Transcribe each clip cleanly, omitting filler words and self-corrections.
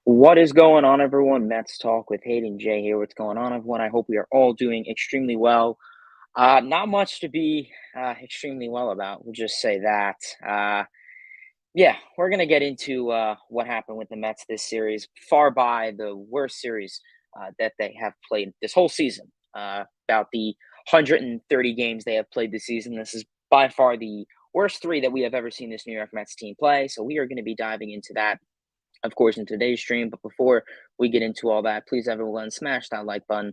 What is going on, everyone? Mets Talk with Hayden J here. What's going on, everyone? I hope we are all doing extremely well. Not much to be extremely well about. We'll just say that. Yeah, we're going to get into what happened with the Mets this series. Far by the worst series that they have played this whole season. About the 130 games they have played this season. This is by far the worst three that we have ever seen this New York Mets team play. So we are going to be diving into that, of course, in today's stream. But before we get into all that, please, everyone, smash that like button.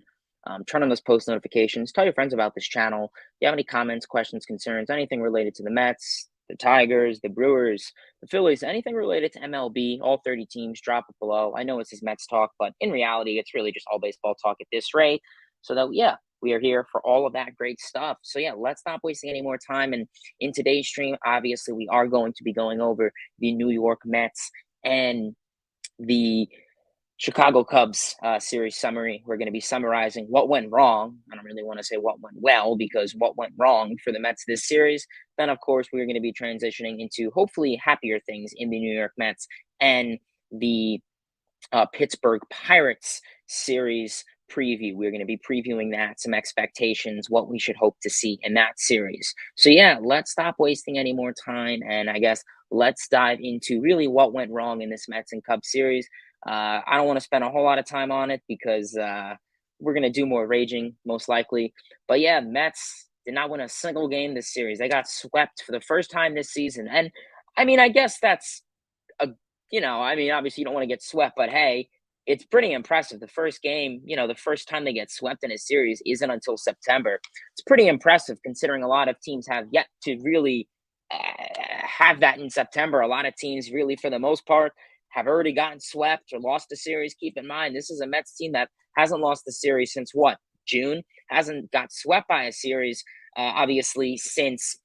Turn on those post notifications. Tell your friends about this channel. If you have any comments, questions, concerns, anything related to the Mets, the Tigers, the Brewers, the Phillies, anything related to MLB, all 30 teams, drop it below. I know it's his Mets talk, but in reality, it's really just all baseball talk at this rate. So that, yeah, we are here for all of that great stuff. So yeah, let's not wasting any more time. And in today's stream, obviously, we are going to be going over the New York Mets and the Chicago Cubs series summary. We're going to be summarizing what went wrong. I don't really want to say what went well, because what went wrong for the Mets this series. Then, of course, we're going to be transitioning into hopefully happier things in the New York Mets and the Pittsburgh Pirates series preview. We're going to be previewing that, some expectations, what we should hope to see in that series. So yeah, let's stop wasting any more time, and I guess let's dive into really what went wrong in this Mets and Cubs series. I don't want to spend a whole lot of time on it because we're going to do more raging most likely. But yeah, Mets did not win a single game this series. They got swept for the first time this season. And I mean, I guess that's obviously you don't want to get swept, but hey, it's pretty impressive. The first game, the first time they get swept in a series isn't until September. It's pretty impressive considering a lot of teams have yet to really have that in September. A lot of teams, really, for the most part, have already gotten swept or lost a series. Keep in mind, this is a Mets team that hasn't lost the series since what? June? Hasn't got swept by a series, obviously, since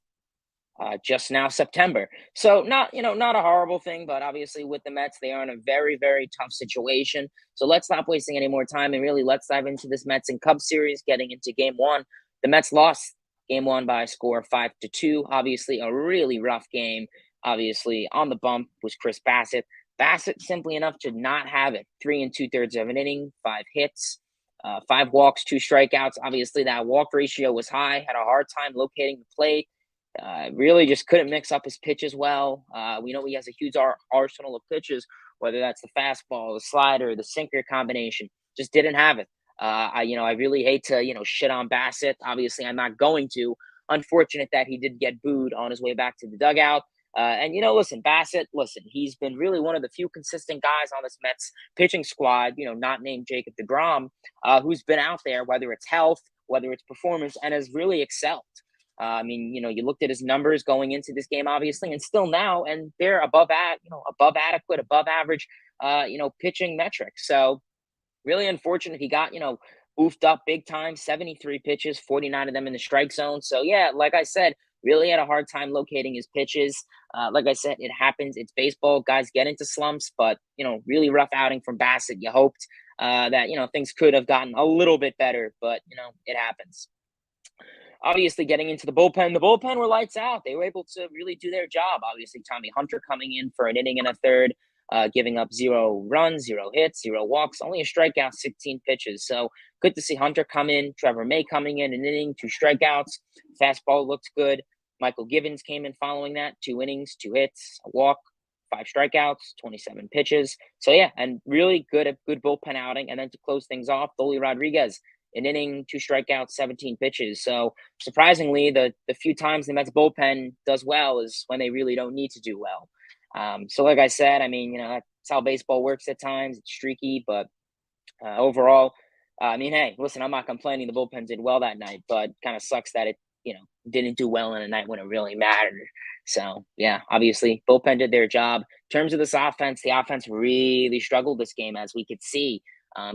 just now September. So not a horrible thing, but obviously with the Mets, they are in a very, very tough situation. So let's stop wasting any more time and really let's dive into this Mets and Cubs series. Getting into game one, the Mets lost game one by a score of 5-2. Obviously a really rough game. Obviously on the bump was Chris Bassett. Bassett simply enough to not have it. 3 2/3 of an inning, 5 hits, 5 walks, 2 strikeouts. Obviously that walk ratio was high. Had a hard time locating the plate. Really just couldn't mix up his pitches well. We know he has a huge arsenal of pitches, whether that's the fastball, the slider, the sinker combination. Just didn't have it. I really hate to, shit on Bassett. Obviously, I'm not going to. Unfortunate that he did get booed on his way back to the dugout. Listen, Bassett, he's been really one of the few consistent guys on this Mets pitching squad, not named Jacob deGrom, who's been out there, whether it's health, whether it's performance, and has really excelled. You looked at his numbers going into this game, obviously, and still now, and they're above adequate, above average, pitching metrics. So really unfortunate he got, oofed up big time, 73 pitches, 49 of them in the strike zone. So yeah, like I said, really had a hard time locating his pitches. Like I said, it happens. It's baseball. Guys get into slumps, but, really rough outing from Bassett. You hoped that, things could have gotten a little bit better, but, it happens. Obviously, getting into the bullpen were lights out. They were able to really do their job. Obviously, Tommy Hunter coming in for an inning and a third, giving up 0 runs, 0 hits, 0 walks, only a strikeout, 16 pitches. So good to see Hunter come in. Trevor May coming in, an inning, 2 strikeouts. Fastball looked good. Michael Givens came in following that, 2 innings, 2 hits, a walk, 5 strikeouts, 27 pitches. So yeah, and really good bullpen outing. And then to close things off, Dolly Rodriguez, an inning, 2 strikeouts, 17 pitches. So surprisingly, the few times the Mets bullpen does well is when they really don't need to do well. So like I said, I mean, that's how baseball works at times. It's streaky, but overall, I mean, hey, listen, I'm not complaining. The bullpen did well that night, but kind of sucks that it, didn't do well in a night when it really mattered. So, yeah, obviously, bullpen did their job. In terms of this offense, the offense really struggled this game, as we could see.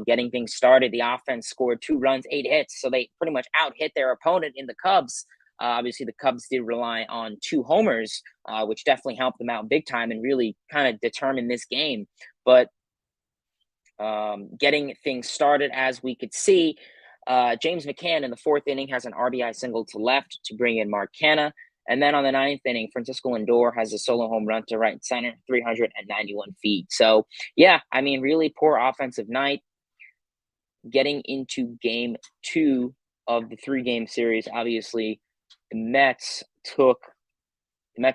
Getting things started, the offense scored 2 runs, 8 hits, so they pretty much out hit their opponent in the Cubs. Obviously, the Cubs did rely on 2 homers, which definitely helped them out big time and really kind of determined this game. But getting things started, as we could see, James McCann in the 4th inning has an RBI single to left to bring in Mark Canha. And then on the 9th inning, Francisco Lindor has a solo home run to right center, 391 feet. So, yeah, I mean, really poor offensive night. Getting into game 2 of the 3-game series, obviously, the Mets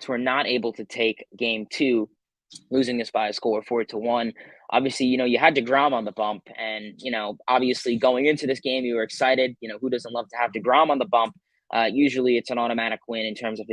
were not able to take game 2, losing this by a score of 4-1. Obviously, you had DeGrom on the bump, and obviously going into this game, you were excited. Who doesn't love to have DeGrom on the bump? Usually, it's an automatic win in terms of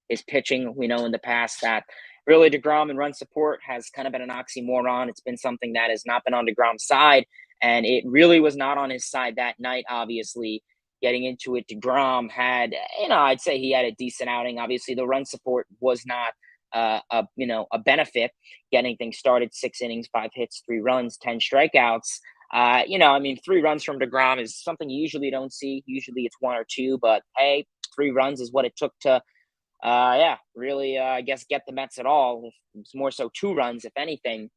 his pitching. We know in the past that really DeGrom and run support has kind of been an oxymoron. It's been something that has not been on DeGrom's side, and it really was not on his side that night. Obviously, getting into it, DeGrom had, I'd say he had a decent outing. Obviously, the run support was not a benefit. Getting things started, 6 innings, 5 hits, 3 runs, 10 strikeouts. I mean, 3 runs from DeGrom is something you usually don't see. Usually it's 1 or 2, but hey, 3 runs is what it took to, really, I guess, get the Mets at all. It's more so 2 runs, if anything.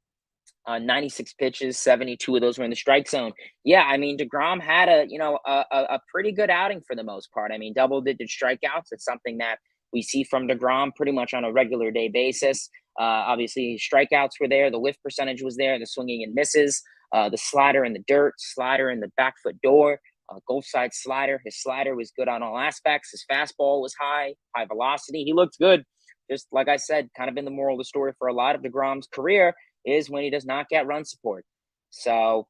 96 pitches, 72 of those were in the strike zone. Yeah, I mean, DeGrom had a pretty good outing for the most part. I mean, double-digit strikeouts. It's something that we see from DeGrom pretty much on a regular day basis. Obviously, strikeouts were there. The whiff percentage was there. The swinging and misses. The slider in the dirt, slider in the back foot door, Gulf side slider. His slider was good on all aspects. His fastball was high velocity. He looked good. Just like I said, kind of been the moral of the story for a lot of DeGrom's career is when he does not get run support. So,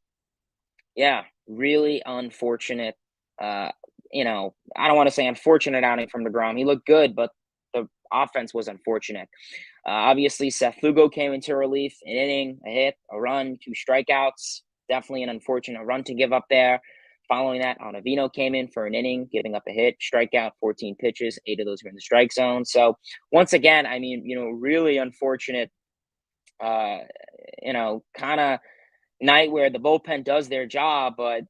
yeah, really unfortunate. I don't want to say unfortunate outing from DeGrom. He looked good, but the offense was unfortunate. Obviously, Seth Lugo came into relief, an inning, a hit, a run, 2 strikeouts. Definitely an unfortunate run to give up there. Following that, Ottavino came in for an inning, giving up a hit, strikeout, 14 pitches, 8 of those were in the strike zone. So, once again, I mean, really unfortunate kind of night where the bullpen does their job, but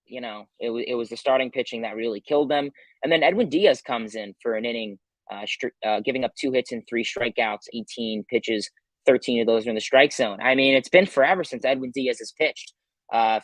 it was the starting pitching that really killed them. And then Edwin Diaz comes in for an inning, giving up 2 hits and 3 strikeouts, 18 pitches, 13 of those are in the strike zone. I mean, it's been forever since Edwin Diaz has pitched.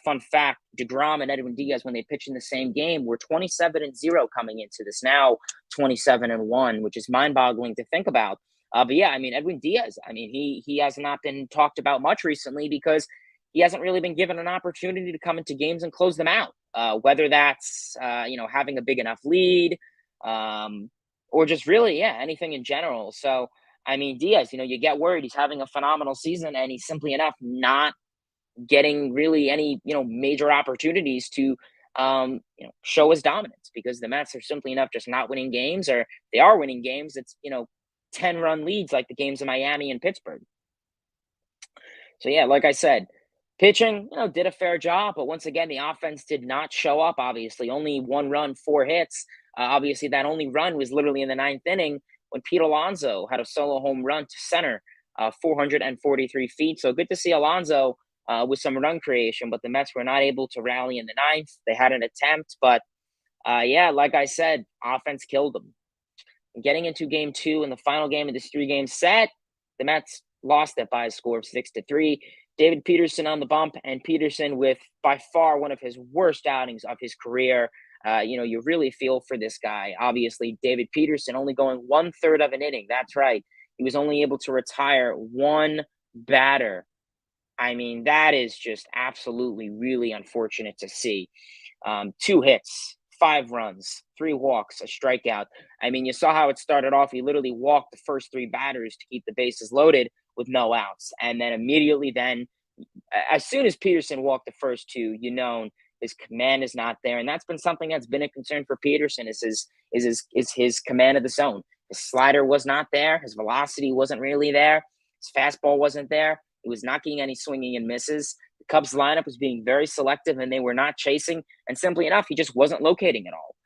Fun fact: DeGrom and Edwin Diaz, when they pitched in the same game, were 27-0 coming into this. Now 27-1, which is mind-boggling to think about. But yeah, I mean, Edwin Diaz, I mean, he has not been talked about much recently because he hasn't really been given an opportunity to come into games and close them out. Whether that's having a big enough lead, or just really, yeah, anything in general. So I mean, Diaz, you get worried he's having a phenomenal season and he's simply enough not getting really any major opportunities to show his dominance, because the Mets are simply enough just not winning games, or they are winning games. It's 10-run leads like the games in Miami and Pittsburgh. So yeah, like I said, pitching, did a fair job, but once again, the offense did not show up. Obviously, only 1 run, 4 hits. Obviously, that only run was literally in the 9th inning when Pete Alonso had a solo home run to center, 443 feet. So good to see Alonso with some run creation, but the Mets were not able to rally in the 9th. They had an attempt, but yeah, like I said, offense killed them. Getting into game 2 and the final game of this 3-game set, the Mets lost it by a score of 6-3. David Peterson on the bump, and Peterson with by far one of his worst outings of his career. You really feel for this guy. Obviously, David Peterson only going 1/3 of an inning. That's right. He was only able to retire one batter. I mean, that is just absolutely really unfortunate to see. 2 hits, 5 runs, 3 walks, a strikeout. I mean, you saw how it started off. He literally walked the first 3 batters to keep the bases loaded with no outs. And then immediately then, as soon as Peterson walked the first 2, his command is not there. And that's been something that's been a concern for Peterson is his command of the zone. His slider was not there. His velocity wasn't really there. His fastball wasn't there. He was not getting any swinging and misses. The Cubs lineup was being very selective and they were not chasing. And simply enough, he just wasn't locating at all.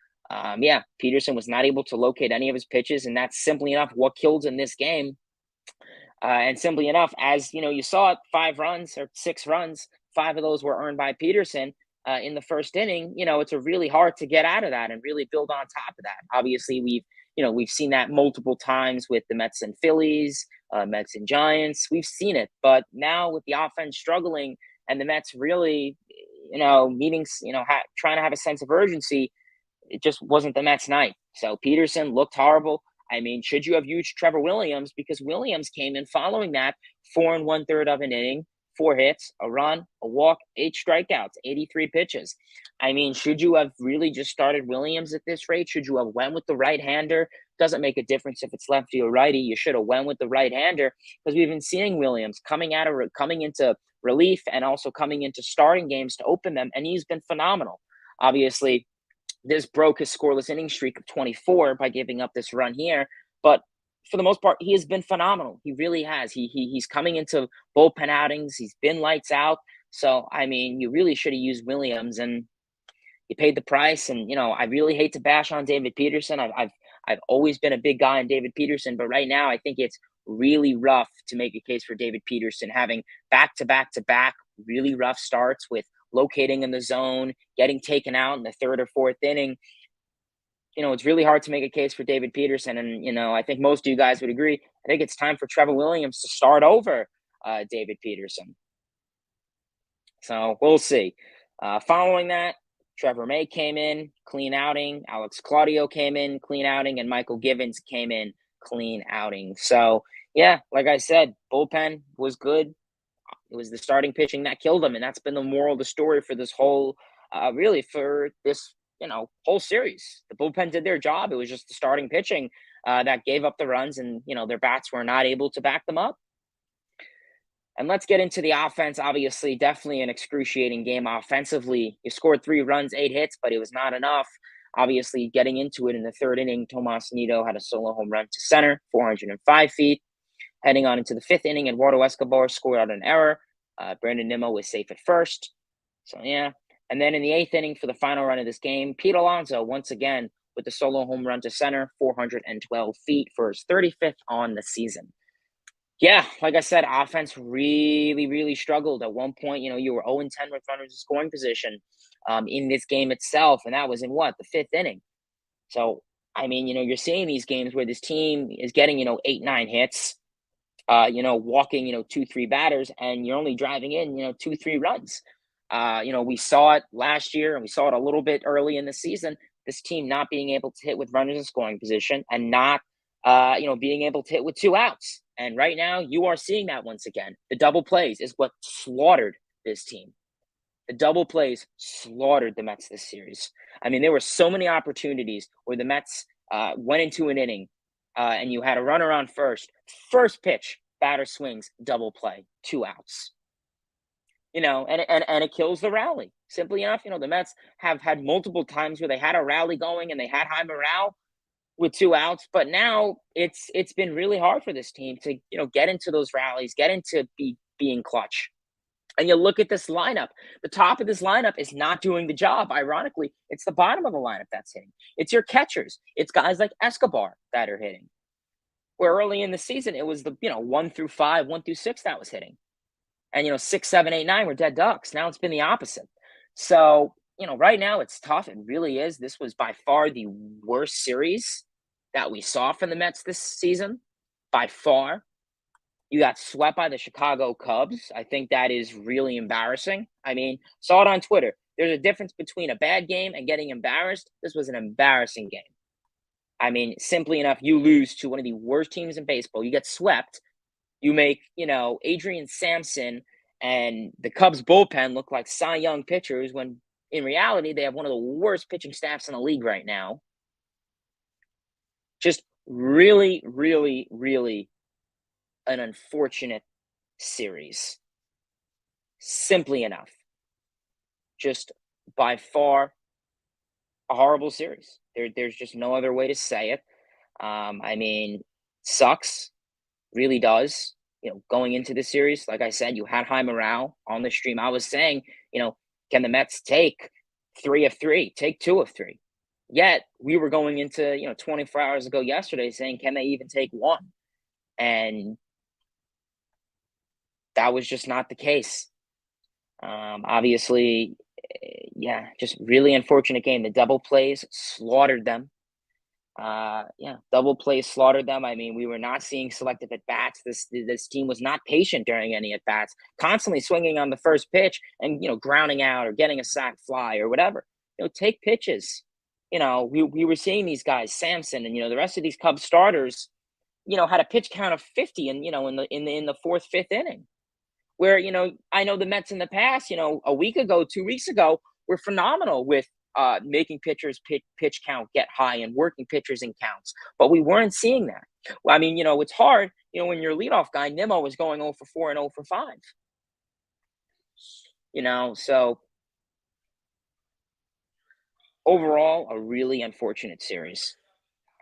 Peterson was not able to locate any of his pitches. And that's simply enough what killed in this game. And simply enough, as you saw it, 5 runs or 6 runs, 5 of those were earned by Peterson in the first inning. It's a really hard to get out of that and really build on top of that. Obviously, we've seen that multiple times with the Mets and Phillies, Mets and Giants. We've seen it, but now with the offense struggling and the Mets really, meetings, trying to have a sense of urgency, it just wasn't the Mets' night. So Peterson looked horrible. I mean, should you have used Trevor Williams? Because Williams came in following that 4 1/3 of an inning, 4 hits, a run, a walk, 8 strikeouts, 83 pitches. I mean, should you have really just started Williams at this rate? Should you have went with the right-hander? Doesn't make a difference if it's lefty or righty. You should have went with the right-hander because we've been seeing Williams coming into relief and also coming into starting games to open them, and he's been phenomenal. Obviously, this broke his scoreless inning streak of 24 by giving up this run here. But for the most part, he has been phenomenal. He really has. He's coming into bullpen outings. He's been lights out. So, I mean, you really should have used Williams, and you paid the price. And, I really hate to bash on David Peterson. I've always been a big guy on David Peterson, but right now I think it's really rough to make a case for David Peterson having back-to-back really rough starts with locating in the zone, getting taken out in the 3rd or 4th inning. It's really hard to make a case for David Peterson. And, I think most of you guys would agree. I think it's time for Trevor Williams to start over David Peterson. So we'll see. Following that, Trevor May came in, clean outing. Alex Claudio came in, clean outing. And Michael Givens came in, clean outing. So, yeah, like I said, bullpen was good. It was the starting pitching that killed them, and that's been the moral of the story for this whole, really for this, whole series. The bullpen did their job. It was just the starting pitching that gave up the runs, and their bats were not able to back them up. And let's get into the offense. Obviously, definitely an excruciating game offensively. You scored 3 runs, 8 hits, but it was not enough. Obviously, getting into it in the 3rd inning, Tomas Nido had a solo home run to center, 405 feet. Heading on into the 5th inning, Eduardo Escobar scored out an error. Brandon Nimmo was safe at first. So, yeah. And then in the 8th inning for the final run of this game, Pete Alonso, once again, with the solo home run to center, 412 feet for his 35th on the season. Yeah, like I said, offense really, really struggled. At one point, you were 0-10 with runners in scoring position in this game itself. And that was in the 5th inning. So, I mean, you're seeing these games where this team is getting, 8, 9 hits. Walking, 2, 3 batters, and you're only driving in, 2, 3 runs. We saw it last year and we saw it a little bit early in the season, this team not being able to hit with runners in scoring position and not, being able to hit with 2 outs. And right now you are seeing that once again. The double plays is what slaughtered this team. The double plays slaughtered the Mets this series. I mean, there were so many opportunities where the Mets went into an inning, and you had a runner on first pitch, batter swings, double play, 2 outs. And it kills the rally. Simply enough, the Mets have had multiple times where they had a rally going and they had high morale with 2 outs, but now it's been really hard for this team to, get into those rallies, get into being clutch. And you look at this lineup, the top of this lineup is not doing the job. Ironically, it's the bottom of the lineup that's hitting. It's your catchers. It's guys like Escobar that are hitting. Where early in the season, it was the, 1 through 5, 1 through 6 that was hitting. And, 6, 7, 8, 9 were dead ducks. Now it's been the opposite. So, right now it's tough. It really is. This was by far the worst series that we saw from the Mets this season. By far. You got swept by the Chicago Cubs. I think that is really embarrassing. I mean, saw it on Twitter. There's a difference between a bad game and getting embarrassed. This was an embarrassing game. I mean, simply enough, you lose to one of the worst teams in baseball. You get swept. You make, Adrian Sampson and the Cubs bullpen look like Cy Young pitchers when in reality, they have one of the worst pitching staffs in the league right now. Just really, really, really an unfortunate series. Simply enough. Just by far a horrible series. There's just no other way to say it. I mean, sucks, really does. Going into the series, like I said, you had high morale on the stream. I was saying, can the Mets take 3 of 3, take 2 of 3? Yet we were going into 24 hours ago yesterday saying, can they even take one? And that was just not the case. Obviously, yeah, just really unfortunate game. The double plays slaughtered them. Yeah, double plays slaughtered them. I mean, we were not seeing selective at bats. This team was not patient during any at bats, constantly swinging on the first pitch and grounding out or getting a sac fly or whatever. Take pitches. We were seeing these guys, Samson and the rest of these Cubs starters. Had a pitch count of 50, and in the fourth, fifth inning. Where, I know the Mets in the past, a week ago, 2 weeks ago, were phenomenal with making pitchers pitch count get high and working pitchers in counts. But we weren't seeing that. Well, I mean, it's hard, when your leadoff guy, Nimmo, was going 0 for 4 and 0 for 5. So overall, a really unfortunate series.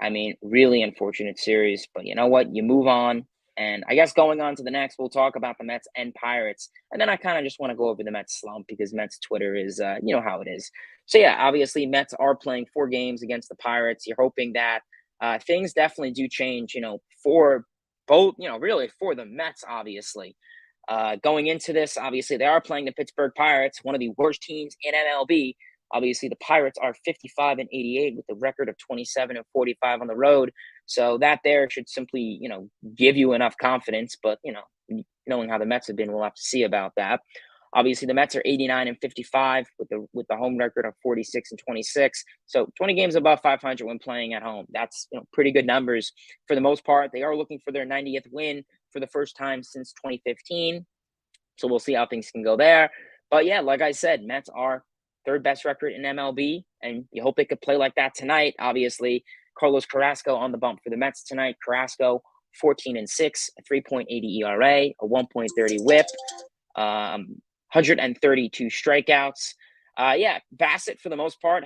I mean, really unfortunate series, but you know what? You move on. And I guess going on to the next, we'll talk about the Mets and Pirates. And then I kind of just want to go over the Mets slump because Mets Twitter is, how it is. So, yeah, obviously, Mets are playing 4 games against the Pirates. You're hoping that things definitely do change, for both, really for the Mets, obviously. Going into this, obviously, they are playing the Pittsburgh Pirates, one of the worst teams in MLB. Obviously, the Pirates are 55 and 88 with a record of 27 and 45 on the road. So that there should simply, give you enough confidence. But knowing how the Mets have been, we'll have to see about that. Obviously, the Mets are 89 and 55 with the home record of 46 and 26. So 20 games above 500 when playing at home. That's pretty good numbers for the most part. They are looking for their 90th win for the first time since 2015. So we'll see how things can go there. But yeah, like I said, Mets are third best record in MLB, and you hope they could play like that tonight. Obviously, Carlos Carrasco on the bump for the Mets tonight. Carrasco, 14 and 6, a 3.80 ERA, a 1.30 WHIP, 132 strikeouts. Yeah, Bassett for the most part,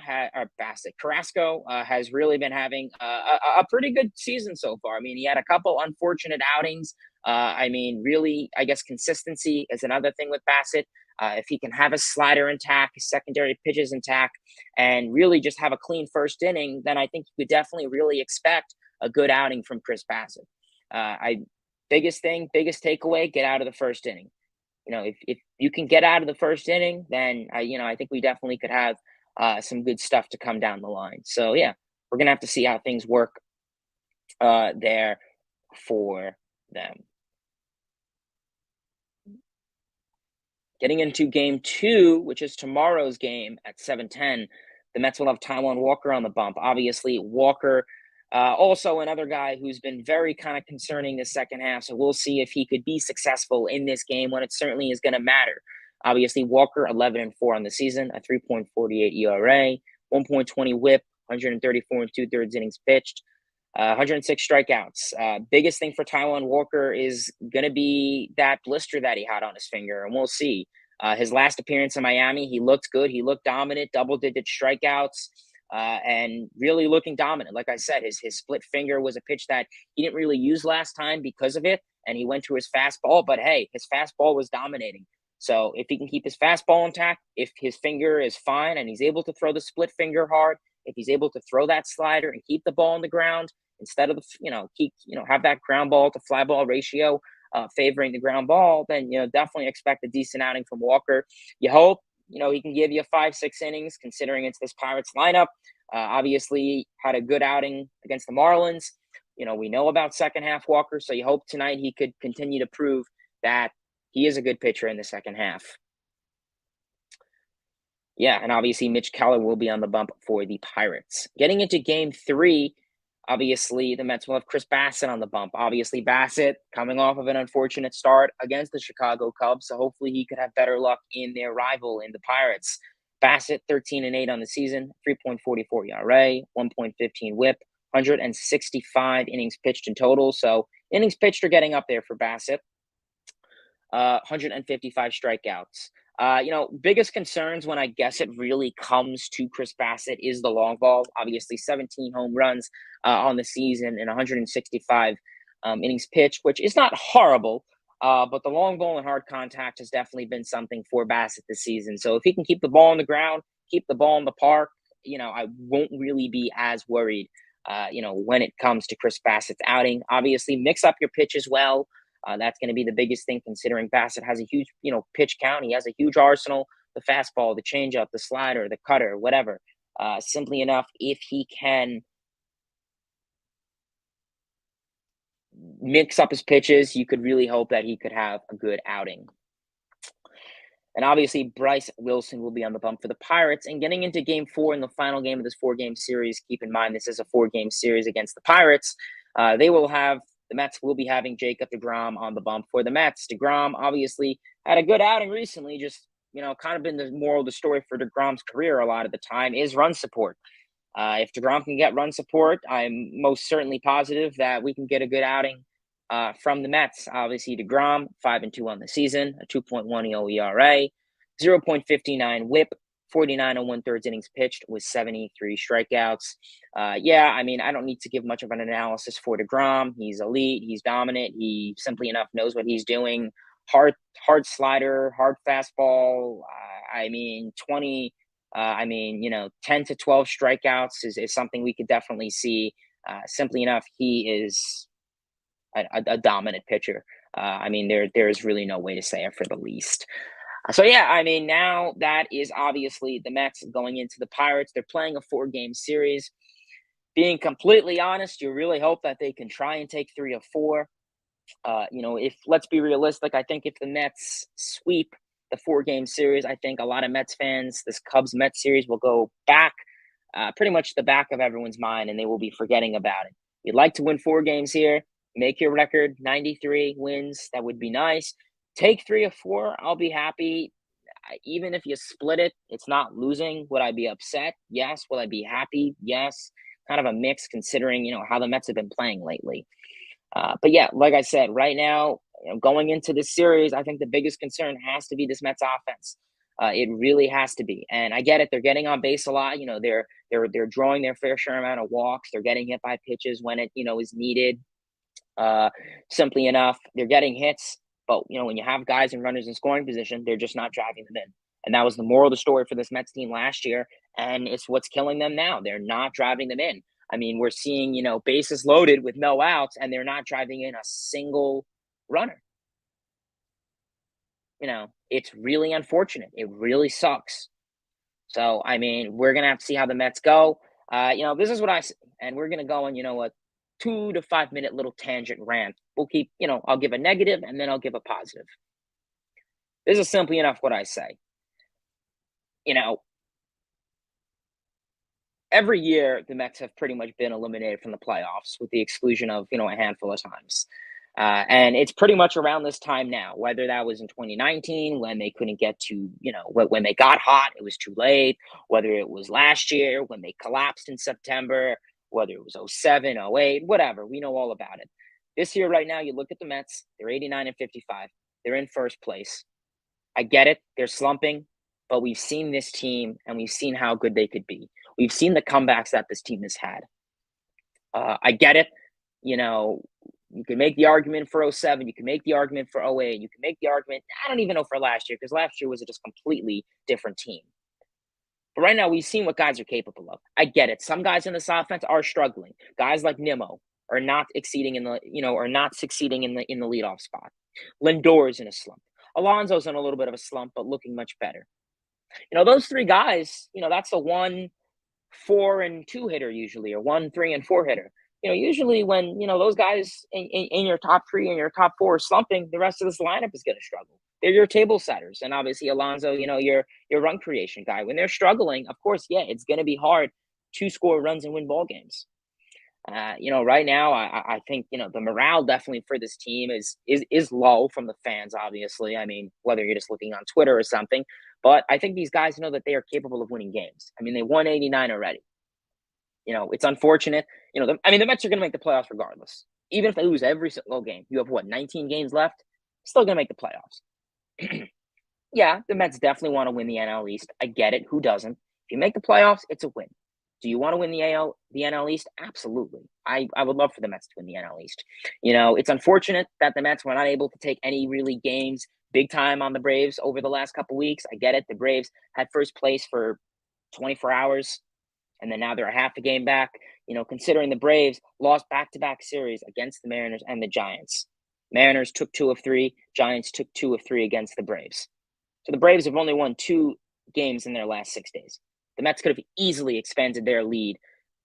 Carrasco has really been having a pretty good season so far. I mean, he had a couple unfortunate outings. I mean, really, I guess consistency is another thing with Bassett. If he can have his slider intact, his secondary pitches intact, and really just have a clean first inning, then I think you could definitely really expect a good outing from Chris Bassett. Biggest takeaway, get out of the first inning. If you can get out of the first inning, then I think we definitely could have some good stuff to come down the line. So yeah, we're gonna have to see how things work there for them. Getting into game 2, which is tomorrow's game at 7:10, the Mets will have Taijuan Walker on the bump. Obviously, Walker, also another guy who's been very kind of concerning this second half. So we'll see if he could be successful in this game when it certainly is going to matter. Obviously, Walker 11 and 4 on the season, a 3.48 ERA, 1.20 WHIP, 134 and 2/3 innings pitched. 106 strikeouts. Biggest thing for Taijuan Walker is going to be that blister that he had on his finger, and we'll see. His last appearance in Miami, he looked good. He looked dominant, double-digit strikeouts, and really looking dominant. Like I said, his split finger was a pitch that he didn't really use last time because of it, and he went to his fastball. But hey, his fastball was dominating. So if he can keep his fastball intact, if his finger is fine and he's able to throw the split finger hard, if he's able to throw that slider and keep the ball on the ground, instead of have that ground ball to fly ball ratio favoring the ground ball, then definitely expect a decent outing from Walker. You hope he can give you 5-6 innings, considering it's this Pirates lineup. Obviously had a good outing against the Marlins. We know about second half Walker, so you hope tonight he could continue to prove that he is a good pitcher in the second half. Yeah, and obviously Mitch Keller will be on the bump for the Pirates. Getting into game 3, obviously the Mets will have Chris Bassett on the bump. Obviously Bassett coming off of an unfortunate start against the Chicago Cubs, so hopefully he could have better luck in their rival in the Pirates. Bassett 13-8 on the season, 3.44 ERA, 1.15 WHIP, 165 innings pitched in total. So innings pitched are getting up there for Bassett. 155 strikeouts. Biggest concerns when I guess it really comes to Chris Bassett is the long ball. Obviously, 17 home runs on the season and 165 innings pitched, which is not horrible. But the long ball and hard contact has definitely been something for Bassett this season. So if he can keep the ball on the ground, keep the ball in the park, I won't really be as worried. When it comes to Chris Bassett's outing, obviously mix up your pitch as well. That's going to be the biggest thing considering Bassett has a huge, pitch count. He has a huge arsenal, the fastball, the changeup, the slider, the cutter, whatever. Simply enough, if he can mix up his pitches, you could really hope that he could have a good outing. And obviously, Bryce Wilson will be on the bump for the Pirates. And getting into game 4 in the final game of this 4-game series, keep in mind this is a 4-game series against the Pirates. The Mets will be having Jacob deGrom on the bump for the Mets. deGrom obviously had a good outing recently, just, kind of been the moral of the story for deGrom's career a lot of the time is run support. If deGrom can get run support, I'm most certainly positive that we can get a good outing from the Mets. Obviously, deGrom, 5-2 on the season, a 2.10 ERA, 0.59 WHIP, 49 and 1/3 innings pitched with 73 strikeouts. I don't need to give much of an analysis for deGrom. He's elite. He's dominant. He simply enough knows what he's doing. Hard slider, hard fastball. 10 to 12 strikeouts is something we could definitely see. Simply enough, he is a dominant pitcher. There is really no way to say it for the least. Now that is obviously the Mets going into the Pirates. They're playing a 4-game series. Being completely honest, you really hope that they can try and take 3 of 4. If let's be realistic, I think if the Mets sweep the 4-game series, I think a lot of Mets fans, this Cubs-Mets series will go back, pretty much the back of everyone's mind, and they will be forgetting about it. You'd like to win 4 games here, make your record 93 wins. That would be nice. Take 3 of 4. I'll be happy. Even if you split it, it's not losing. Would I be upset? Yes. Will I be happy? Yes. Kind of a mix considering, how the Mets have been playing lately. Like I said, right now, going into this series, I think the biggest concern has to be this Mets offense. It really has to be. And I get it. They're getting on base a lot. They're drawing their fair share amount of walks. They're getting hit by pitches when it, is needed. Simply enough, they're getting hits. But, when you have guys and runners in scoring position, they're just not driving them in. And that was the moral of the story for this Mets team last year. And it's what's killing them now. They're not driving them in. We're seeing, bases loaded with no outs, and they're not driving in a single runner. It's really unfortunate. It really sucks. So, we're going to have to see how the Mets go. This is what I see. And we're going to go on, a 2 to 5 minute little tangent rant. We'll keep, I'll give a negative and then I'll give a positive. This is simply enough what I say. Every year the Mets have pretty much been eliminated from the playoffs with the exclusion of, a handful of times. And it's pretty much around this time now, whether that was in 2019 when they couldn't get to, when they got hot, it was too late, whether it was last year when they collapsed in September, whether it was 07, 08, whatever. We know all about it. This year, right now, you look at the Mets, they're 89 and 55. They're in first place. I get it. They're slumping, but we've seen this team and we've seen how good they could be. We've seen the comebacks that this team has had. I get it. You can make the argument for 07. You can make the argument for 08. You can make the argument, I don't even know for last year, because last year was a just completely different team. But right now, we've seen what guys are capable of. I get it. Some guys in this offense are struggling. Guys like Nimmo are not exceeding in the, are not succeeding in the leadoff spot. Lindor's in a slump. Alonso's in a little bit of a slump, but looking much better. Those 3 guys, that's a 1, 4, and 2 hitter usually, or 1, 3, and 4 hitter. Usually when, those guys in your top 3 and your top 4 are slumping, the rest of this lineup is going to struggle. They're your table setters. And obviously Alonso, your run creation guy. When they're struggling, of course, it's going to be hard to score runs and win ball games. Right now, I think the morale definitely for this team is low from the fans. Obviously, I mean, whether you're just looking on Twitter or something, but I think these guys know that they are capable of winning games. I mean, they won 89 already. It's unfortunate. The Mets are going to make the playoffs regardless. Even if they lose every single game, you have what, 19 games left, still going to make the playoffs. Yeah, the Mets definitely want to win the NL East. I get it. Who doesn't? If you make the playoffs, it's a win. Do you want to win the NL East? Absolutely. I would love for the Mets to win the NL East. It's unfortunate that the Mets were not able to take any really games big time on the Braves over the last couple weeks. I get it. The Braves had first place for 24 hours, and then now they're a half a game back. Considering the Braves lost back-to-back series against the Mariners and the Giants. Mariners took 2 of 3. Giants took 2 of 3 against the Braves. So the Braves have only won 2 games in their last 6 days. The Mets could have easily expanded their lead.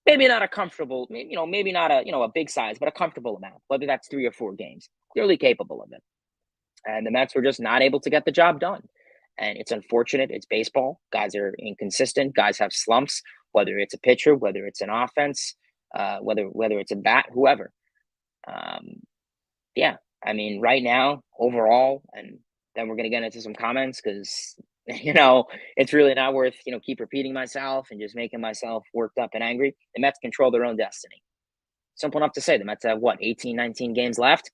Maybe not a comfortable, maybe not a big size, but a comfortable amount, whether that's 3 or 4 games. Clearly capable of it. And the Mets were just not able to get the job done. And it's unfortunate. It's baseball. Guys are inconsistent. Guys have slumps, whether it's a pitcher, whether it's an offense, whether it's a bat, whoever. Um, yeah, I mean, right now, overall, and then we're gonna get into some comments because it's really not worth keep repeating myself and just making myself worked up and angry. The Mets control their own destiny. Simple enough to say. The Mets have what, 18, 19 games left.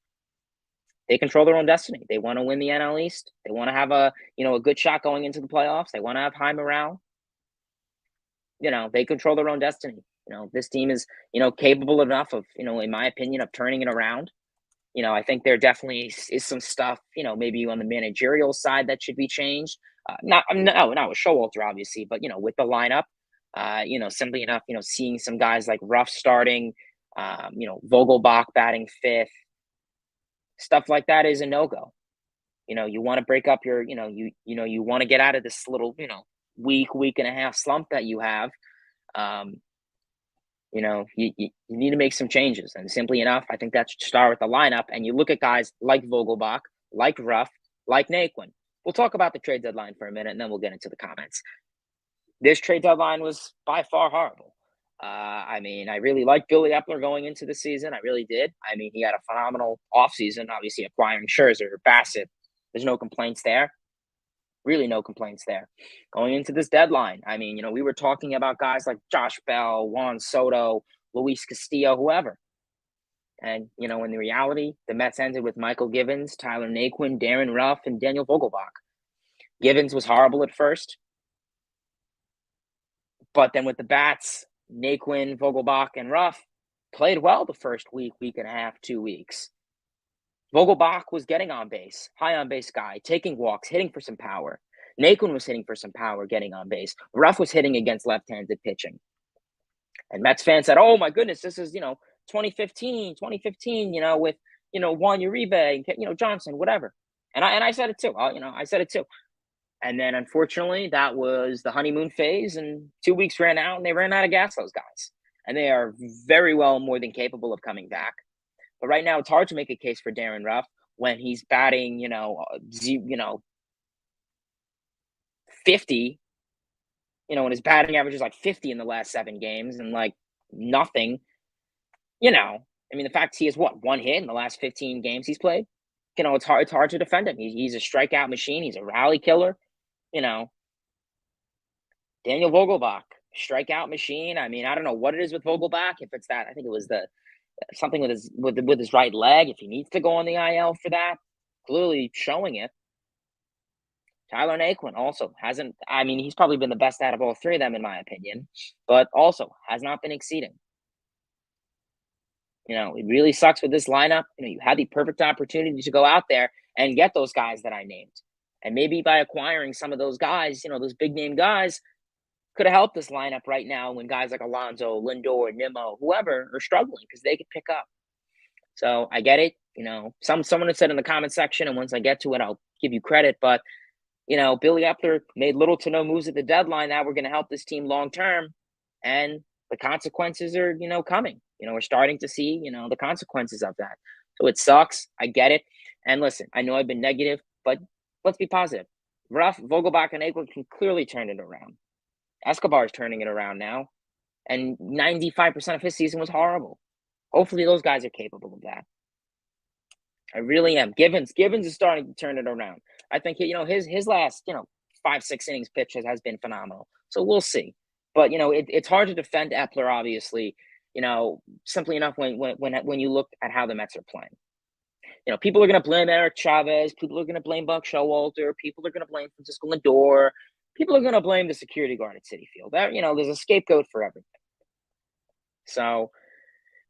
They control their own destiny. They want to win the NL East. They want to have a good shot going into the playoffs. They want to have high morale. They control their own destiny. This team is capable enough of in my opinion, of turning it around. I think there definitely is some stuff, maybe on the managerial side that should be changed. Not with Showalter, obviously, but with the lineup. Simply enough, seeing some guys like Ruff starting, Vogelbach batting fifth, stuff like that is a no go. You want to break up your, you want to get out of this little, week and a half slump that you have. You need to make some changes. And simply enough, I think that should start with the lineup. And you look at guys like Vogelbach, like Ruff, like Naquin. We'll talk about the trade deadline for a minute, and then we'll get into the comments. This trade deadline was by far horrible. I mean, I really liked Billy Epler going into the season. I really did. I mean, he had a phenomenal offseason, obviously acquiring Scherzer, Bassett. There's no complaints there. Really no complaints there. Going into this deadline, I mean, we were talking about guys like Josh Bell, Juan Soto, Luis Castillo, whoever. And, in the reality, the Mets ended with Michael Givens, Tyler Naquin, Darren Ruff, and Daniel Vogelbach. Givens was horrible at first. But then with the bats, Naquin, Vogelbach, and Ruff played well the first week and a half, 2 weeks. Vogelbach was getting on base, high on base guy, taking walks, hitting for some power. Naquin was hitting for some power, getting on base. Ruff was hitting against left-handed pitching. And Mets fans said, oh my goodness, this is, 2015, with, Juan Uribe, Johnson, whatever. And I said it too. I said it too. And then unfortunately, that was the honeymoon phase, and 2 weeks ran out and they ran out of gas, those guys. And they are very well more than capable of coming back. But right now, it's hard to make a case for Darren Ruff when he's batting, 50, and his batting average is like 50 in the last 7 games and like nothing. I mean, the fact he has one hit in the last 15 games he's played. It's hard to defend him. He's a strikeout machine. He's a rally killer. Daniel Vogelbach, strikeout machine. I mean, I don't know what it is with Vogelbach. If it's that, I think it was something with his right leg. If he needs to go on the IL for that, clearly showing it. Tyler Naquin also hasn't. I mean, he's probably been the best out of all 3 of them, in my opinion, but also has not been exceeding. It really sucks with this lineup. You had the perfect opportunity to go out there and get those guys that I named. And maybe by acquiring some of those guys, those big name guys, could have helped this lineup right now when guys like Alonso, Lindor, Nimmo, whoever are struggling because they could pick up. So I get it. Someone had said in the comment section, and once I get to it, I'll give you credit. But, Billy Epler made little to no moves at the deadline that were going to help this team long term. And the consequences are, coming. We're starting to see, the consequences of that. So it sucks. I get it. And listen, I know I've been negative, but let's be positive. Ruff, Vogelbach, and Naquin can clearly turn it around. Escobar is turning it around now. And 95% of his season was horrible. Hopefully, those guys are capable of that. I really am. Givens is starting to turn it around. I think his last 5 6 innings pitch has been phenomenal. So we'll see. But it's hard to defend Epler, obviously. Simply enough when you look at how the Mets are playing. People are going to blame Eric Chavez. People are going to blame Buck Showalter. People are going to blame Francisco Lindor. People are going to blame the security guard at Citi Field. There's a scapegoat for everything. So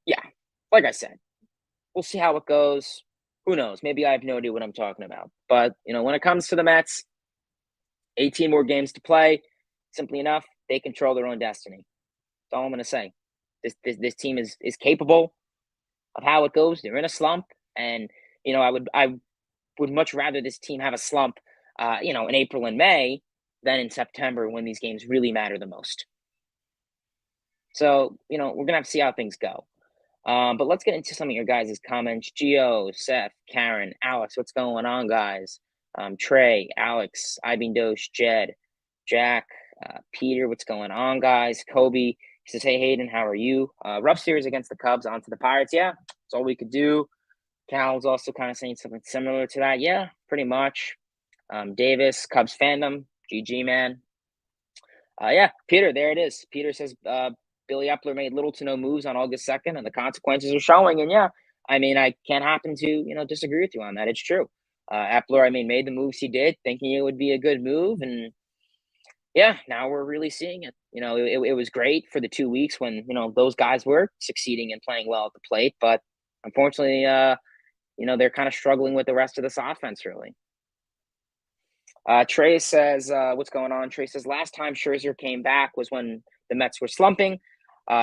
yeah, like I said, we'll see how it goes. Who knows? Maybe I have no idea what I'm talking about. But when it comes to the Mets, 18 more games to play. Simply enough, they control their own destiny. That's all I'm going to say. This team is capable of how it goes. They're in a slump, and I would much rather this team have a slump, in April and May than in September when these games really matter the most. So we're gonna have to see how things go. But let's get into some of your guys' comments. Gio, Seth, Karen, Alex, what's going on, guys? Trey, Alex, Ibindosh, Jed, Jack, Peter, what's going on, guys? Kobe, he says, hey, Hayden, how are you? Rough series against the Cubs, onto the Pirates. Yeah, that's all we could do. Cal's also kind of saying something similar to that. Yeah, pretty much. Davis, Cubs fandom, GG, man. Yeah, Peter, there it is. Peter says Billy Epler made little to no moves on August 2nd, and the consequences are showing. And yeah, I can't happen to disagree with you on that. It's true. Epler, made the moves he did, thinking it would be a good move, and yeah, now we're really seeing it. It was great for the 2 weeks when those guys were succeeding and playing well at the plate, but unfortunately, they're kind of struggling with the rest of this offense, really. Trey says, what's going on? Trey says, last time Scherzer came back was when the Mets were slumping.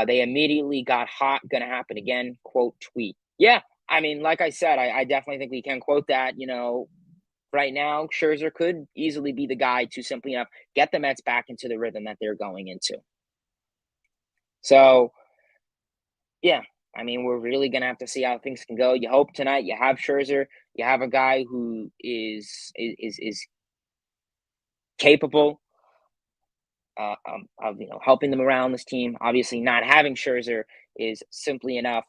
They immediately got hot. Gonna happen again. Quote tweet. Yeah, like I said, I definitely think we can quote that. Right now, Scherzer could easily be the guy to simply enough get the Mets back into the rhythm that they're going into. So, yeah, we're really gonna have to see how things can go. You hope tonight you have Scherzer, you have a guy who is capable of helping them around this team. Obviously, not having Scherzer is simply enough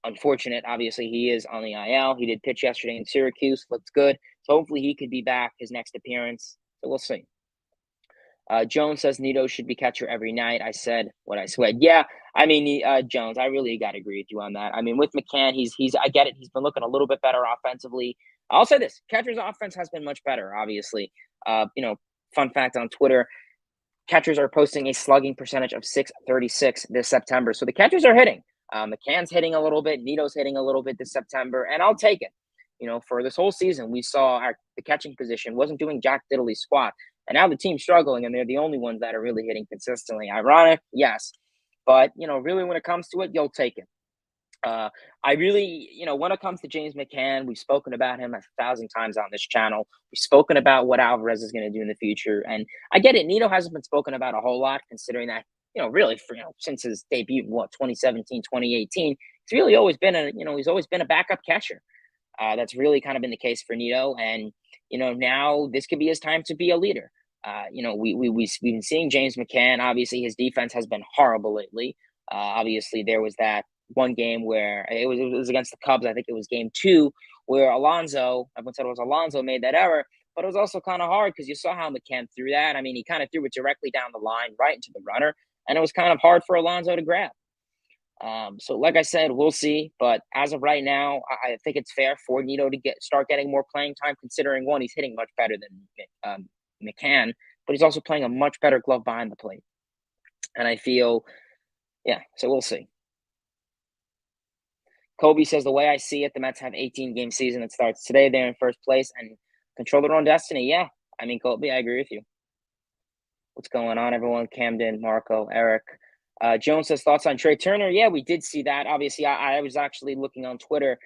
unfortunate. Obviously, he is on the IL. He did pitch yesterday in Syracuse. Looks good. So hopefully he could be back his next appearance. So we'll see. Jones says Nito should be catcher every night. I said what I said. Yeah, Jones, I really got to agree with you on that. With McCann, he's I get it. He's been looking a little bit better offensively. I'll say this: catcher's offense has been much better. Obviously, fun fact on Twitter: catchers are posting a slugging percentage of .636 this September. So the catchers are hitting. McCann's hitting a little bit. Nito's hitting a little bit this September, and I'll take it. For this whole season, we saw the catching position wasn't doing jack diddly squat. And now the team's struggling, and they're the only ones that are really hitting consistently. Ironic, yes. But, really, when it comes to it, you'll take it. I really, when it comes to James McCann, we've spoken about him 1,000 times on this channel. We've spoken about what Alvarez is going to do in the future. And I get it. Nito hasn't been spoken about a whole lot, considering that, really, since his debut, 2017, 2018, he's really always been he's always been a backup catcher. That's really kind of been the case for Nito. And, now this could be his time to be a leader. We've been seeing James McCann. Obviously, his defense has been horrible lately. Obviously, there was that one game where it was against the Cubs. I think it was game 2 where everyone said it was Alonso made that error. But it was also kind of hard because you saw how McCann threw that. He kind of threw it directly down the line, right into the runner. And it was kind of hard for Alonso to grab. So like I said, we'll see. But as of right now, I think it's fair for Nito to start getting more playing time, considering one, he's hitting much better than McCann, but he's also playing a much better glove behind the plate. And I feel, so we'll see. Kobe says, the way I see it, the Mets have 18-game season that starts today. They're in first place and control their own destiny. Yeah, Kobe, I agree with you. What's going on, everyone? Camden, Marco, Eric. Jones says, thoughts on Trey Turner? Yeah, we did see that. Obviously, I was actually looking on Twitter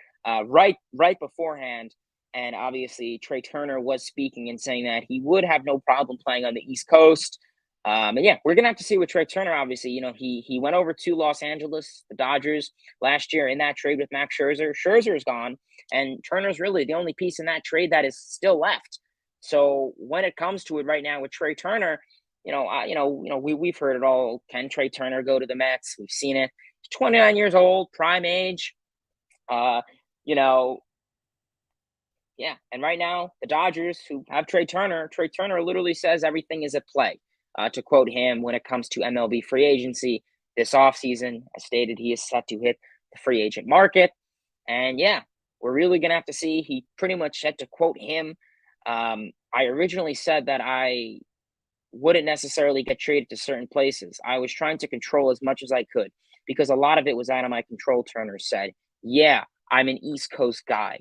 right beforehand, and obviously Trey Turner was speaking and saying that he would have no problem playing on the East Coast. And yeah, we're gonna have to see with Trey Turner. Obviously, he went over to Los Angeles, the Dodgers, last year in that trade with Max Scherzer. Scherzer's gone, and Turner's really the only piece in that trade that is still left. So when it comes to it right now with Trey Turner, we've heard it all. Can Trey Turner go to the Mets? We've seen it. 29 years old, prime age. Uh, you know, yeah, and right now, the Dodgers, who have Trey Turner literally says everything is at play. To quote him, when it comes to MLB free agency this offseason, as stated, he is set to hit the free agent market. And yeah, we're really going to have to see. He pretty much said, to quote him, I originally said that I wouldn't necessarily get traded to certain places. I was trying to control as much as I could because a lot of it was out of my control, Turner said. Yeah, I'm an East Coast guy.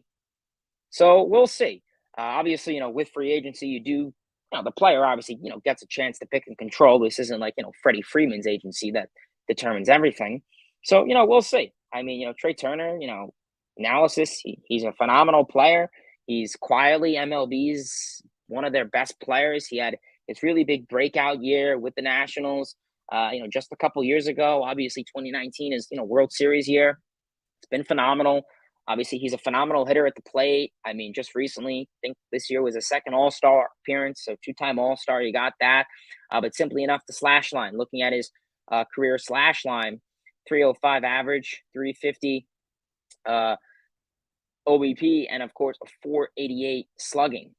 So we'll see. Obviously, with free agency, the player obviously, gets a chance to pick and control. This isn't like, Freddie Freeman's agency that determines everything. So, we'll see. I mean, Trey Turner, analysis, he's a phenomenal player. He's quietly MLB's one of their best players. He had his really big breakout year with the Nationals, just a couple years ago. Obviously, 2019 is, World Series year. It's been phenomenal. Obviously, he's a phenomenal hitter at the plate. I mean, just recently, I think this year was a second All-Star appearance, so two-time All-Star. You got that. But simply enough, the slash line. Looking at his career slash line, 305 average, 350 OBP, and of course, a 488 slugging.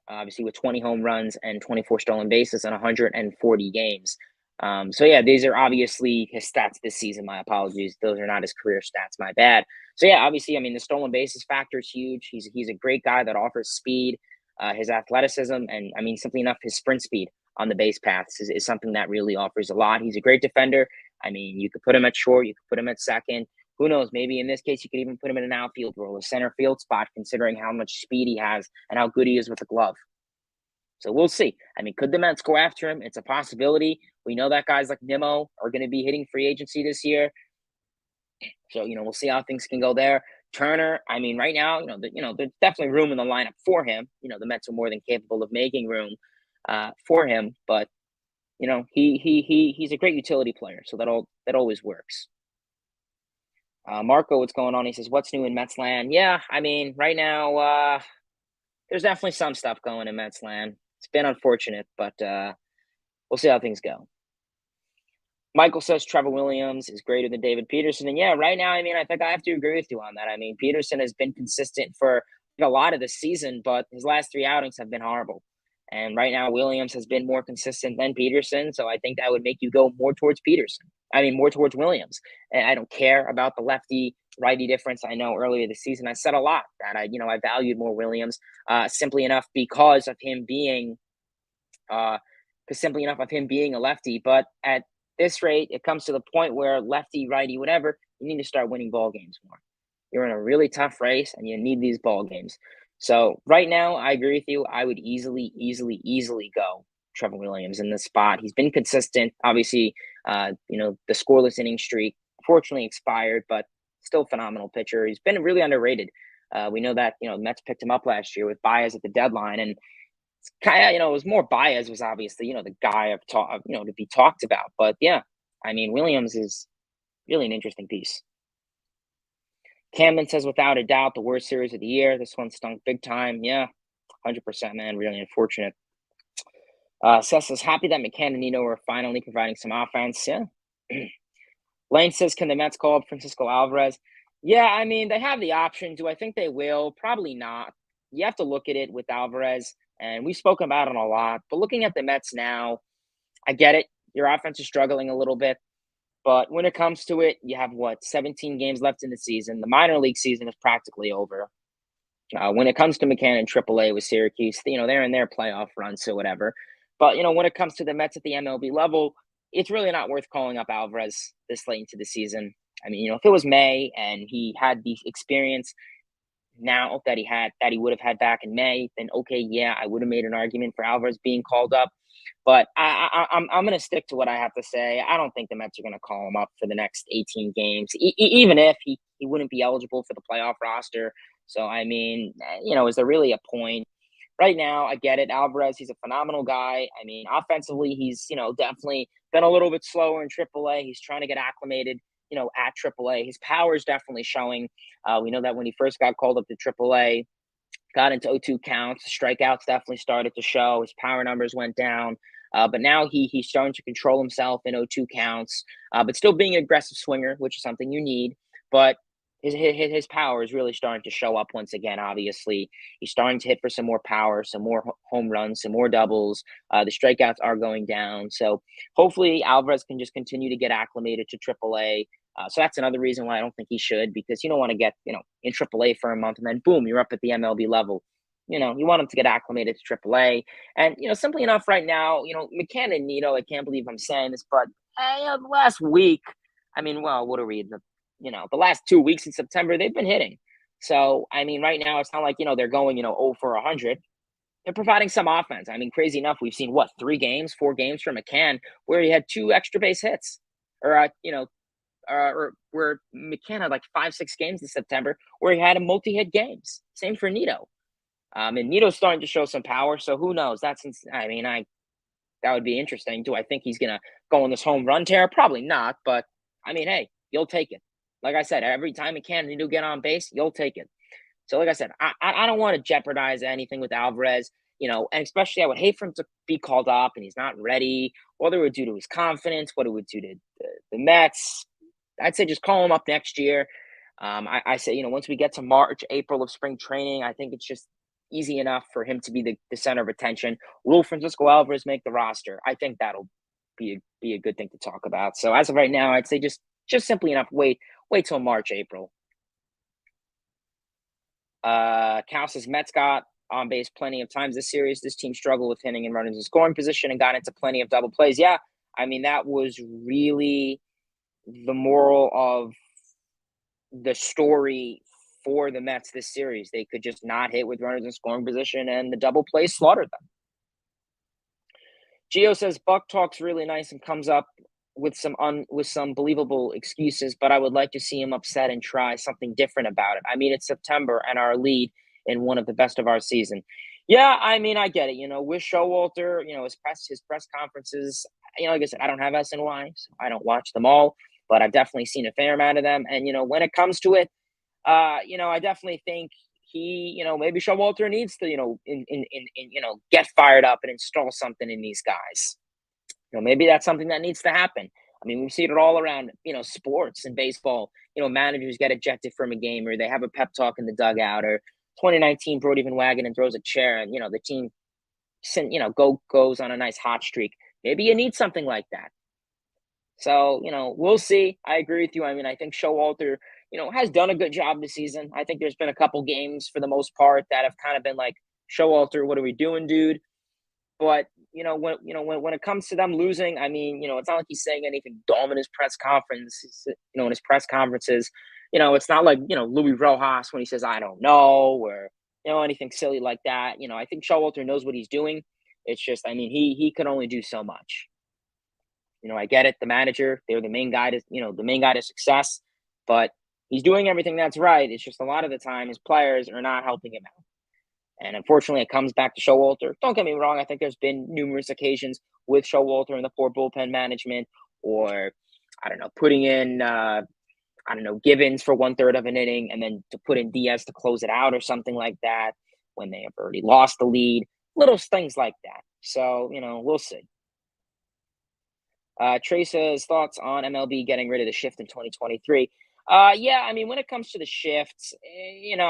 Obviously, with 20 home runs and 24 stolen bases in 140 games. So yeah, these are obviously his stats this season. My apologies; those are not his career stats. My bad. So yeah, obviously, I mean, the stolen bases factor is huge. He's a great guy that offers speed, his athleticism, and I mean, simply enough, his sprint speed on the base paths is something that really offers a lot. He's a great defender. I mean, you could put him at short, you could put him at second. Who knows? Maybe in this case, you could even put him in an outfield role, a center field spot, considering how much speed he has and how good he is with the glove. So we'll see. I mean, could the Mets go after him? It's a possibility. We know that guys like Nimmo are going to be hitting free agency this year. So, we'll see how things can go there. Turner, I mean, right now, there's definitely room in the lineup for him. The Mets are more than capable of making room for him, but he's a great utility player, so that always works. Marco, what's going on? He says, "What's new in Mets land?" Yeah, I mean, right now, there's definitely some stuff going in Mets land. It's been unfortunate, but we'll see how things go. Michael says Trevor Williams is greater than David Peterson. And yeah, right now, I mean, I think I have to agree with you on that. I mean, Peterson has been consistent for a lot of the season, but his last three outings have been horrible. And right now, Williams has been more consistent than Peterson. So I think that would make you go more towards Peterson. I mean, more towards Williams. And I don't care about the lefty righty difference. I know earlier this season I said a lot that I valued more Williams simply enough because of him being a lefty. But at this rate, it comes to the point where lefty, righty, whatever, you need to start winning ball games more. You're in a really tough race and you need these ball games. So right now, I agree with you. I would easily go Trevor Williams in this spot. He's been consistent. Obviously, the scoreless inning streak fortunately expired, but still phenomenal pitcher. He's been really underrated. We know that, Mets picked him up last year with Baez at the deadline, and kind of, it was more Baez was obviously, the guy to be talked about. But yeah, I mean, Williams is really an interesting piece. Camden says, without a doubt, the worst series of the year. This one stunk big time. Yeah, 100%, man. Really unfortunate. Seth says, happy that McCann and Nino are finally providing some offense. Yeah. Lane says, can the Mets call up Francisco Alvarez? Yeah, I mean, they have the option. Do I think they will? Probably not. You have to look at it with Alvarez, and we've spoken about it a lot. But looking at the Mets now, I get it. Your offense is struggling a little bit. But when it comes to it, you have 17 games left in the season. The minor league season is practically over. When it comes to McCann and AAA with Syracuse, they're in their playoff run, so whatever. But, when it comes to the Mets at the MLB level, it's really not worth calling up Alvarez this late into the season. I mean, if it was May and he had the experience now that he would have had back in May, then okay, yeah, I would have made an argument for Alvarez being called up. But I'm going to stick to what I have to say. I don't think the Mets are going to call him up for the next 18 games, even if he wouldn't be eligible for the playoff roster. So, I mean, is there really a point? Right now, I get it. Alvarez, he's a phenomenal guy. I mean, offensively, he's, definitely been a little bit slower in AAA. He's trying to get acclimated, at AAA. His power is definitely showing. We know that when he first got called up to AAA, got into 0-2 counts. The strikeouts definitely started to show. His power numbers went down. But now he's starting to control himself in 0-2 counts, but still being an aggressive swinger, which is something you need. But his power is really starting to show up once again. Obviously, he's starting to hit for some more power, some more home runs, some more doubles. The strikeouts are going down, so hopefully Alvarez can just continue to get acclimated to AAA. So that's another reason why I don't think he should, because you don't want to get in AAA for a month and then boom, you're up at the MLB level. You want him to get acclimated to AAA, and simply enough, right now, McCann and Nito. I can't believe I'm saying this, but the last week, I mean, well, what are we? The last 2 weeks in September, they've been hitting. So I mean, right now, it's not like they're going 0 for 100. They're providing some offense. I mean, crazy enough, we've seen what 3 games, 4 games from McCann where he had 2 extra base hits, or or where McCann had like 5, 6 games in September where he had a multi-hit games. Same for Nito. And Nito's starting to show some power, so who knows? I mean, that would be interesting. Do I think he's gonna go on this home run tear? Probably not, but I mean, hey, you'll take it. Like I said, every time McCann Nito get on base, you'll take it. So, like I said, I don't want to jeopardize anything with Alvarez, and especially I would hate for him to be called up and he's not ready. Whether it would do to his confidence, what it would do to the Mets. I'd say just call him up next year. I say, once we get to March, April of spring training, I think it's just easy enough for him to be the center of attention. Will Francisco Alvarez make the roster? I think that'll be a good thing to talk about. So as of right now, I'd say just simply enough. Wait till March, April. Cal says Mets got on base plenty of times this series. This team struggled with hitting and runners in scoring position and got into plenty of double plays. Yeah, I mean, that was really the moral of the story for the Mets this series. They could just not hit with runners in scoring position, and the double play slaughtered them. Gio says Buck talks really nice and comes up with some believable excuses, but I would like to see him upset and try something different about it. I mean, it's September and our lead in one of the best of our season. Yeah, I mean, I get it. With Showalter, his press conferences. Like I said, I don't have SNY, so I don't watch them all, but I've definitely seen a fair amount of them. And when it comes to it, I definitely think maybe Showalter needs to, get fired up and install something in these guys. Maybe that's something that needs to happen. I mean, we've seen it all around, sports and baseball. Managers get ejected from a game, or they have a pep talk in the dugout, or 2019 Brody Van Wagenen throws a chair, and the team, goes on a nice hot streak. Maybe you need something like that. So we'll see. I agree with you. I mean, I think Showalter, has done a good job this season. I think there's been a couple games for the most part that have kind of been like, Showalter, what are we doing, dude? But when it comes to them losing, I mean, it's not like he's saying anything dumb in his press conference. In his press conferences, it's not like Louis Rojas when he says I don't know, or anything silly like that. I think Showalter knows what he's doing. It's just, I mean, he can only do so much. I get it. The manager, they're the main guy to success, but he's doing everything that's right. It's just a lot of the time his players are not helping him out. And unfortunately, it comes back to Showalter. Don't get me wrong. I think there's been numerous occasions with Showalter and the poor bullpen management, or, I don't know, putting in, Givens for 1/3 of an inning and then to put in Diaz to close it out or something like that when they have already lost the lead. Little things like that. So, we'll see. Trace's thoughts on MLB getting rid of the shift in 2023. Yeah, I mean, when it comes to the shifts, when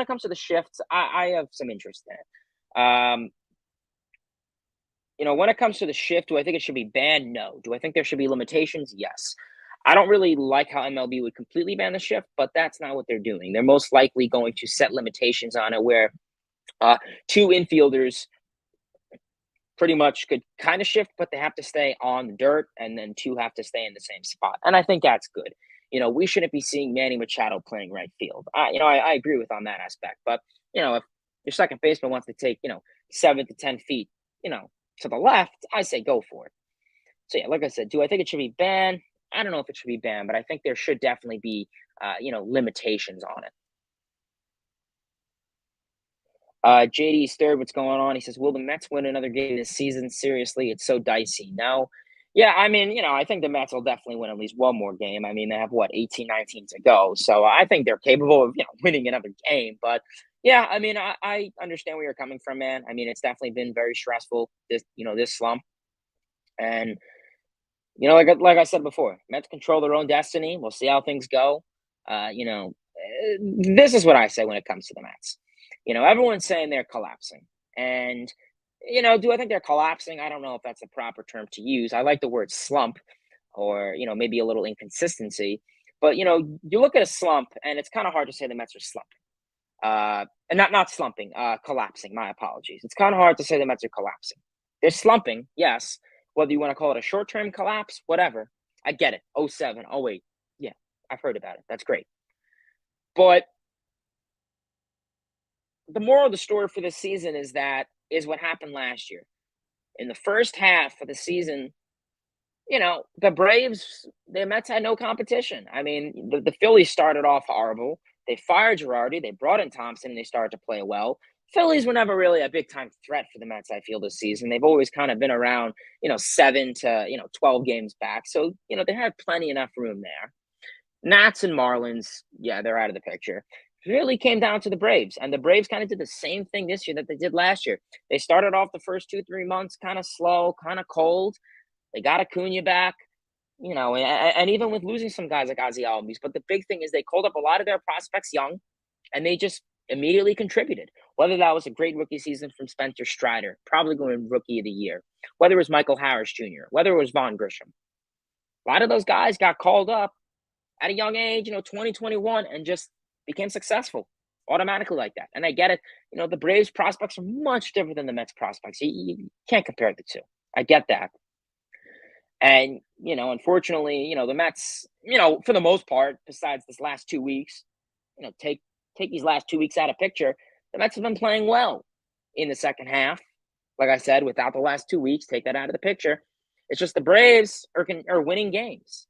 it comes to the shifts, I have some interest in it. When it comes to the shift, do I think it should be banned? No. Do I think there should be limitations? Yes. I don't really like how MLB would completely ban the shift, but that's not what they're doing. They're most likely going to set limitations on it where 2 infielders pretty much could kind of shift, but they have to stay on the dirt, and then 2 have to stay in the same spot. And I think that's good. We shouldn't be seeing Manny Machado playing right field. I agree with on that aspect. But, if your second baseman wants to take, 7 to 10 feet, to the left, I say go for it. So, yeah, like I said, do I think it should be banned? I don't know if it should be banned, but I think there should definitely be, limitations on it. JD's third, what's going on? He says, will the Mets win another game this season? Seriously, it's so dicey. No. Yeah, I mean, I think the Mets will definitely win at least one more game. I mean, they have 18, 19 to go. So I think they're capable of, winning another game. But, Yeah, I mean, I understand where you're coming from, man. I mean, it's definitely been very stressful, this slump. And, like I said before, Mets control their own destiny. We'll see how things go. This is what I say when it comes to the Mets. Everyone's saying they're collapsing. And, do I think they're collapsing? I don't know if that's the proper term to use. I like the word slump or, maybe a little inconsistency. But, you look at a slump and it's kind of hard to say the Mets are slumping. And not slumping, collapsing. My apologies. It's kind of hard to say the Mets are collapsing. They're slumping, yes. Whether you want to call it a short-term collapse, whatever. I get it. Oh 07, oh 08. Yeah, I've heard about it. That's great. But the moral of the story for this season is what happened last year. In the first half of the season, the Braves, the Mets had no competition. I mean, the Phillies started off horrible. They fired Girardi, they brought in Thompson, and they started to play well. Phillies were never really a big time threat for the Mets, I feel, this season. They've always kind of been around, 7 to, 12 games back. So, they had plenty enough room there. Nats and Marlins, yeah, they're out of the picture. It really came down to the Braves, and the Braves kind of did the same thing this year that they did last year. They started off the first 2, 3 months kind of slow, kind of cold. They got Acuna back, and even with losing some guys like Ozzy Albies. But the big thing is they called up a lot of their prospects young, and they just immediately contributed. Whether that was a great rookie season from Spencer Strider, probably going rookie of the year, whether it was Michael Harris Jr., whether it was Vaughn Grisham. A lot of those guys got called up at a young age, 2021, and just became successful automatically like that. And I get it. The Braves prospects are much different than the Mets prospects. You can't compare the two. I get that. And, unfortunately, the Mets, for the most part, besides this last 2 weeks, take these last 2 weeks out of picture, the Mets have been playing well in the second half. Like I said, without the last 2 weeks, take that out of the picture. It's just the Braves are winning games.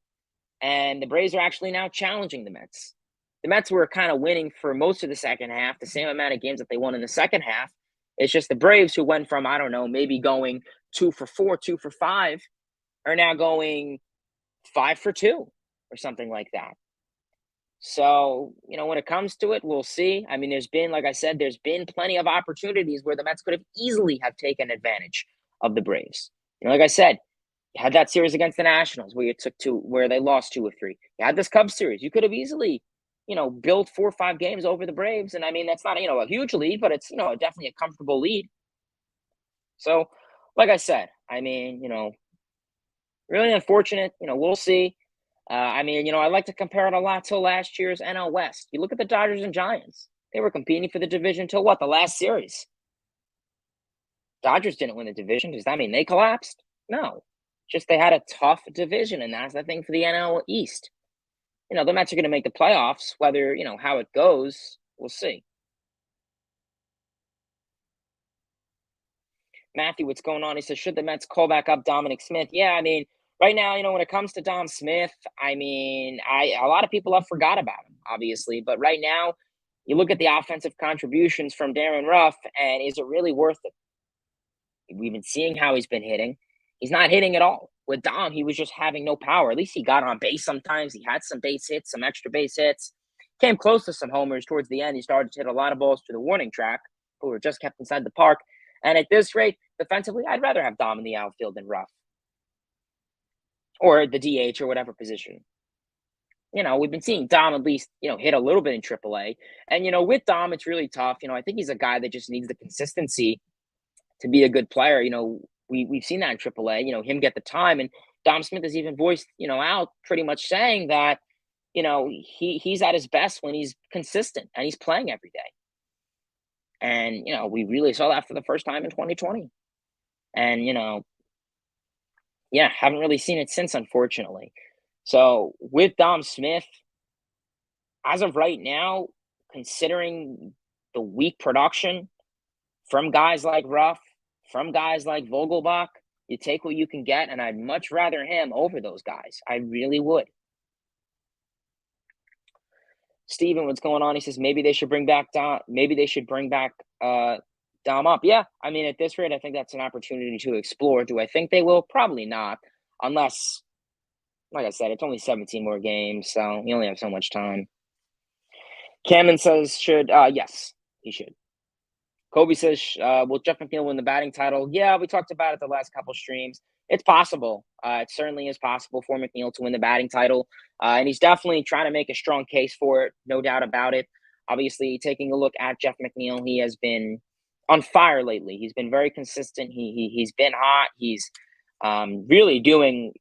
And the Braves are actually now challenging the Mets. The Mets were kind of winning for most of the second half, the same amount of games that they won in the second half. It's just the Braves who went from, I don't know, maybe going 2 for 4, 2 for 5, are now going 5 for 2 or something like that. So, when it comes to it, we'll see. I mean, like I said, there's been plenty of opportunities where the Mets could have easily have taken advantage of the Braves. Like I said, you had that series against the Nationals where they lost 2 or 3. You had this Cubs series. You could have easily, built 4 or 5 games over the Braves. And I mean, that's not, a huge lead, but it's, definitely a comfortable lead. So, like I said, I mean, really unfortunate. We'll see. I mean, I like to compare it a lot to last year's NL West. You look at the Dodgers and Giants. They were competing for the division till what? The last series. Dodgers didn't win the division. Does that mean they collapsed? No. Just they had a tough division, and that's the thing for the NL East. The Mets are going to make the playoffs. Whether, how it goes, we'll see. Matthew, what's going on? He says, should the Mets call back up Dominic Smith? Yeah, I mean, right now, when it comes to Dom Smith, I mean, a lot of people have forgot about him, obviously. But right now, you look at the offensive contributions from Darren Ruff, and is it really worth it? We've been seeing how he's been hitting. He's not hitting at all. With Dom, he was just having no power. At least he got on base sometimes. He had some base hits, some extra base hits. Came close to some homers towards the end. He started to hit a lot of balls to the warning track, but were just kept inside the park. And at this rate, defensively, I'd rather have Dom in the outfield than Ruff or the DH or whatever position. We've been seeing Dom at least, hit a little bit in AAA. And, with Dom, it's really tough. I think he's a guy that just needs the consistency to be a good player. We've seen that in AAA, him get the time. And Dom Smith has even voiced, out pretty much saying that, he's at his best when he's consistent and he's playing every day. And, we really saw that for the first time in 2020. And, yeah, haven't really seen it since, unfortunately. So with Dom Smith, as of right now, considering the weak production from guys like Ruff, from guys like Vogelbach, you take what you can get, and I'd much rather him over those guys. I really would. Steven, what's going on? He says maybe they should bring back Dom. Maybe they should bring back Dom up. Yeah, I mean, at this rate, I think that's an opportunity to explore. Do I think they will? Probably not, unless, like I said, it's only 17 more games, so you only have so much time. Cameron says should yes, He should. Kobe says, will Jeff McNeil win the batting title? Yeah, we talked about it the last couple streams. It's possible. It certainly is possible for McNeil to win the batting title. And he's definitely trying to make a strong case for it, no doubt about it. Obviously, taking a look at Jeff McNeil, he has been on fire lately. He's been very consistent. He's been hot. He's really doing,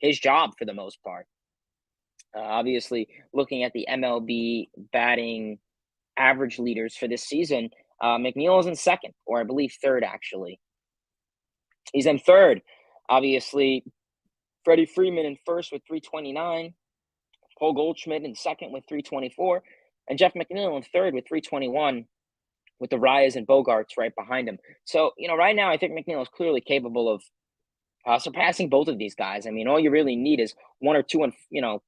his job for the most part. Obviously, looking at the MLB batting average leaders for this season, McNeil is in second, or I believe third, actually. He's in third. Obviously, Freddie Freeman in first with 329, Paul Goldschmidt in second with 324, and Jeff McNeil in third with 321, with the Ryas and Bogarts right behind him. So, right now, I think McNeil is clearly capable of surpassing both of these guys. I mean, all you really need is one or two, and 0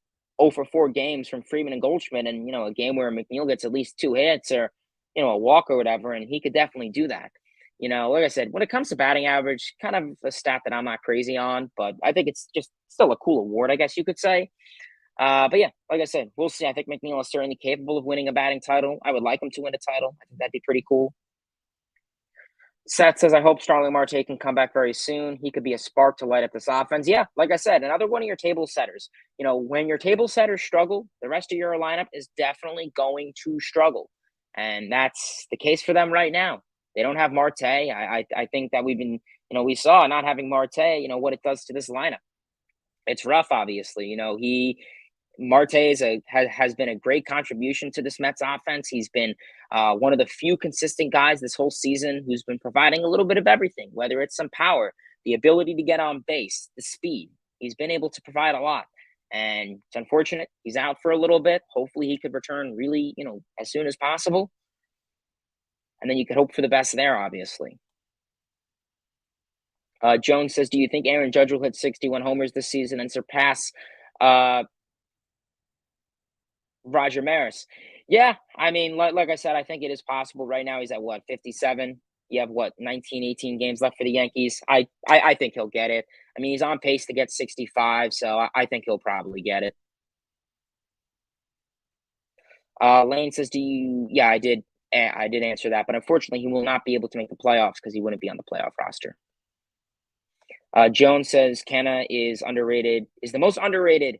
for 4 games from Freeman and Goldschmidt, and a game where McNeil gets at least 2 hits or a walk or whatever, and he could definitely do that. Like I said, when it comes to batting average, kind of a stat that I'm not crazy on, but I think it's just still a cool award, I guess you could say. But yeah, like I said, we'll see. I think McNeil is certainly capable of winning a batting title. I would like him to win a title. I think that'd be pretty cool. Seth says, I hope Starling Marte can come back very soon. He could be a spark to light up this offense. Yeah, like I said, another one of your table setters. When your table setters struggle, the rest of your lineup is definitely going to struggle. And that's the case for them right now. They don't have Marte. I think that we saw not having Marte, what it does to this lineup. It's rough, obviously. Marte has been a great contribution to this Mets offense. He's been one of the few consistent guys this whole season who's been providing a little bit of everything, whether it's some power, the ability to get on base, the speed. He's been able to provide a lot. And it's unfortunate he's out for a little bit. Hopefully he could return really, as soon as possible. And then you could hope for the best there, obviously. Jones says, do you think Aaron Judge will hit 61 homers this season and surpass Roger Maris? Yeah, I mean, like I said, I think it is possible. Right now, he's at what, 57? You have what, 19, 18 games left for the Yankees. I think he'll get it. I mean, he's on pace to get 65, so I think he'll probably get it. Lane says, "Do you?" Yeah, I did. I did answer that, but unfortunately, he will not be able to make the playoffs because he wouldn't be on the playoff roster. Jones says Kenna is underrated. Is the most underrated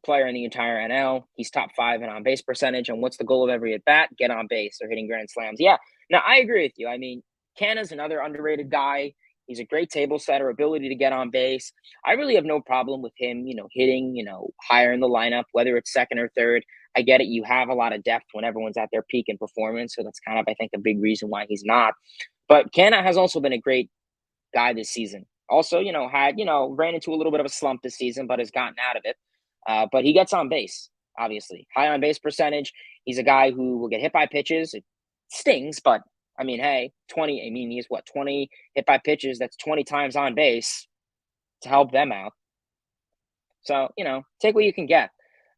player in the entire NL. He's top 5 in on base percentage. And what's the goal of every at bat? Get on base or hitting grand slams. Yeah. Now I agree with you. I mean, Canna's another underrated guy. He's a great table setter, ability to get on base. I really have no problem with him, hitting, higher in the lineup, whether it's second or third. I get it. You have a lot of depth when everyone's at their peak in performance. So that's kind of, I think, a big reason why he's not. But Canna has also been a great guy this season. Also, ran into a little bit of a slump this season, but has gotten out of it. But he gets on base, obviously. High on base percentage. He's a guy who will get hit by pitches. It stings, but I mean, hey, 20. I mean, he's 20 hit by pitches. That's 20 times on base to help them out. So, take what you can get.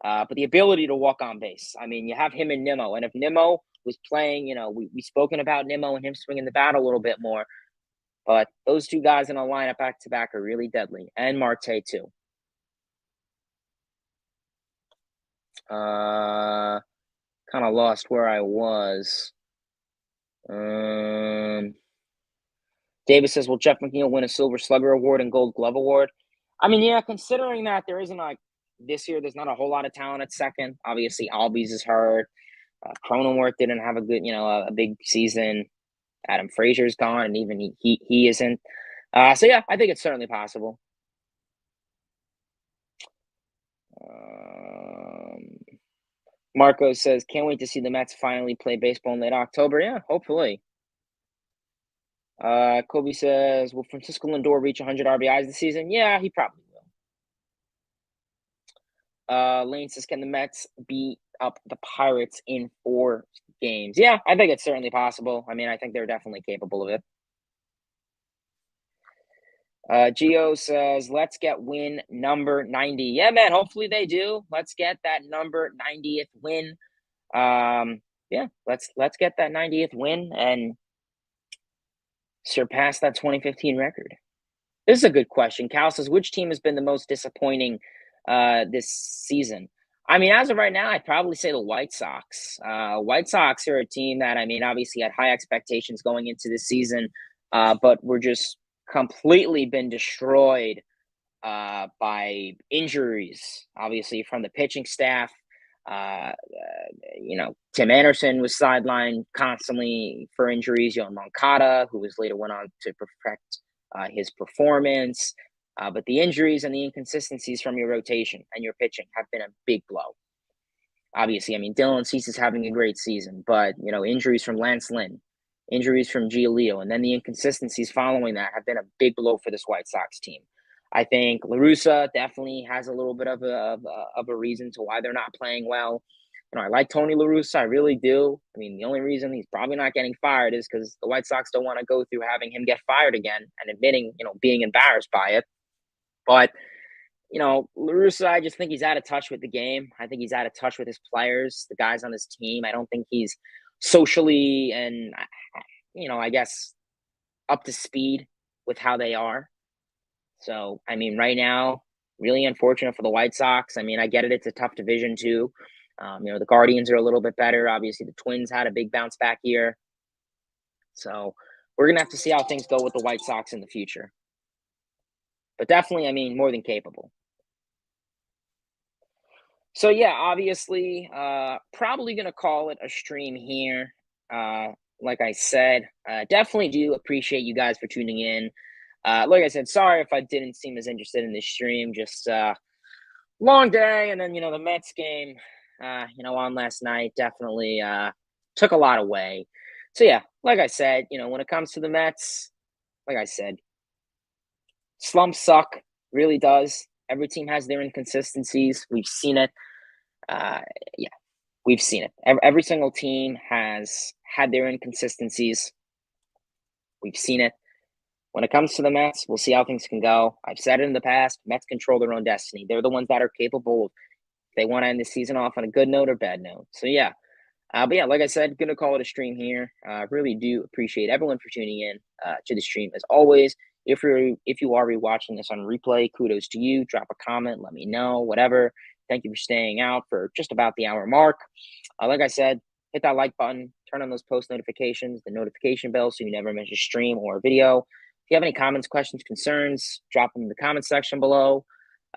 But the ability to walk on base. I mean, you have him and Nimmo. And if Nimmo was playing, we've spoken about Nimmo and him swinging the bat a little bit more. But those two guys in a lineup back to back are really deadly. And Marte, too. Kind of lost where I was. Davis says, will Jeff McNeil win a Silver Slugger Award and Gold Glove Award? I mean, yeah, considering that there isn't this year, there's not a whole lot of talent at second. Obviously, Albies is hurt. Cronenworth didn't have a good, a big season. Adam Frazier's gone, and even he isn't. So yeah, I think it's certainly possible. Marco says, can't wait to see the Mets finally play baseball in late October. Yeah, hopefully. Kobe says, will Francisco Lindor reach 100 RBIs this season? Yeah, he probably will. Lane says, can the Mets beat up the Pirates in 4 games? Yeah, I think it's certainly possible. I mean, I think they're definitely capable of it. Gio says, let's get win number 90. Yeah, man, hopefully they do. Let's get that number 90th win. Yeah, let's get that 90th win and surpass that 2015 record. This is a good question. Cal says, which team has been the most disappointing this season? I mean, as of right now, I'd probably say the White Sox. White Sox are a team that, I mean, obviously had high expectations going into this season, but we're just completely been destroyed by injuries, obviously from the pitching staff. Tim Anderson was sidelined constantly for injuries. Yohan Moncada, who was later went on to perfect his performance. But the injuries and the inconsistencies from your rotation and your pitching have been a big blow. Obviously, I mean, Dylan Cease is having a great season, but, injuries from Lance Lynn, injuries from Giolito, and then the inconsistencies following that have been a big blow for this White Sox team. I think La Russa definitely has a little bit of a reason to why they're not playing well. I like Tony La Russa, I really do. I mean, the only reason he's probably not getting fired is because the White Sox don't want to go through having him get fired again and admitting, being embarrassed by it. But La Russa, I just think he's out of touch with the game. I think he's out of touch with his players, the guys on his team. I don't think he's socially and, I guess up to speed with how they are. So, I mean, right now, really unfortunate for the White Sox. I mean, I get it. It's a tough division, too. The Guardians are a little bit better. Obviously, the Twins had a big bounce back year. So, we're going to have to see how things go with the White Sox in the future. But definitely, I mean, more than capable. So yeah, obviously, probably gonna call it a stream here. Like I said, definitely do appreciate you guys for tuning in. Like I said, sorry if I didn't seem as interested in this stream. Just long day, and then the Mets game, on last night definitely took a lot away. So yeah, like I said, when it comes to the Mets, like I said, slumps suck, really does. Every team has their inconsistencies. We've seen it. Yeah, we've seen it. Every single team has had their inconsistencies. We've seen it. When it comes to the Mets, we'll see how things can go. I've said it in the past. Mets control their own destiny. They're the ones that are capable of, if they want to end the season off on a good note or bad note. So yeah, but yeah, like I said, gonna call it a stream here. Really do appreciate everyone for tuning in to the stream as always. If you are rewatching this on replay, kudos to you. Drop a comment, let me know, whatever. Thank you for staying out for just about the hour mark. Like I said, hit that like button, turn on those post notifications, the notification bell, so you never miss a stream or a video. If you have any comments, questions, concerns, drop them in the comment section below.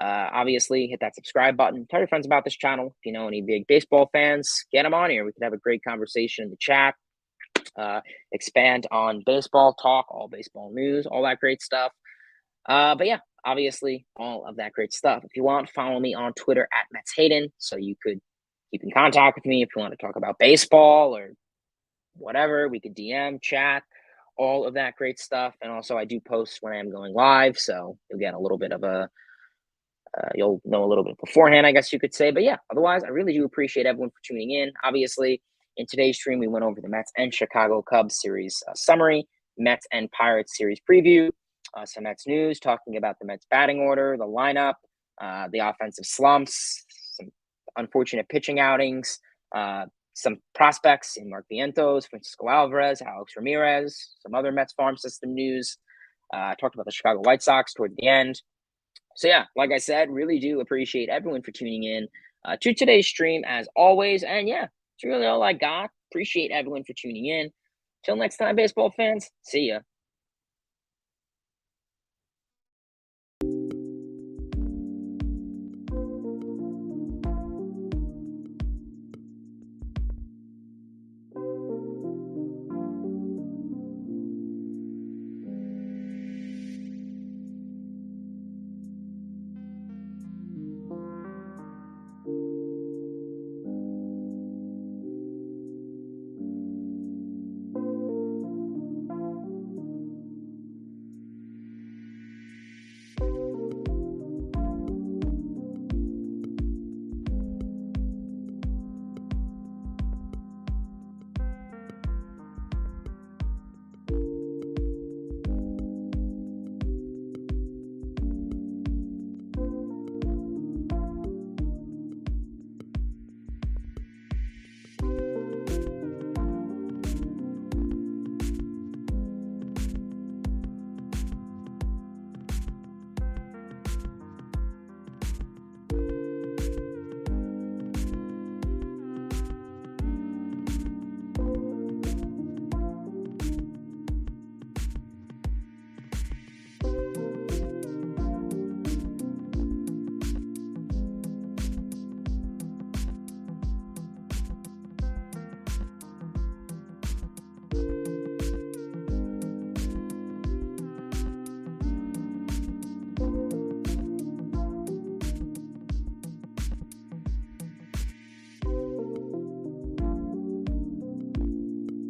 Obviously, hit that subscribe button. Tell your friends about this channel. If you know any big baseball fans, get them on here. We could have a great conversation in the chat. Expand on baseball talk, all baseball news, all that great stuff. But yeah, obviously, all of that great stuff. If you want, follow me on Twitter at Mets Hayden, so you could keep in contact with me if you want to talk about baseball or whatever. We could DM, chat, all of that great stuff. And also, I do post when I am going live, so you'll get a little bit of you'll know a little bit beforehand, I guess you could say. But yeah, otherwise, I really do appreciate everyone for tuning in. Obviously, in today's stream, we went over the Mets and Chicago Cubs series summary, Mets and Pirates series preview, some Mets news, talking about the Mets batting order, the lineup, the offensive slumps, some unfortunate pitching outings, some prospects in Mark Vientos, Francisco Alvarez, Alex Ramirez, some other Mets farm system news. Talked about the Chicago White Sox toward the end. So yeah, like I said, really do appreciate everyone for tuning in to today's stream as always. And yeah, it's really all I got. Appreciate everyone for tuning in. Till next time, baseball fans. See ya.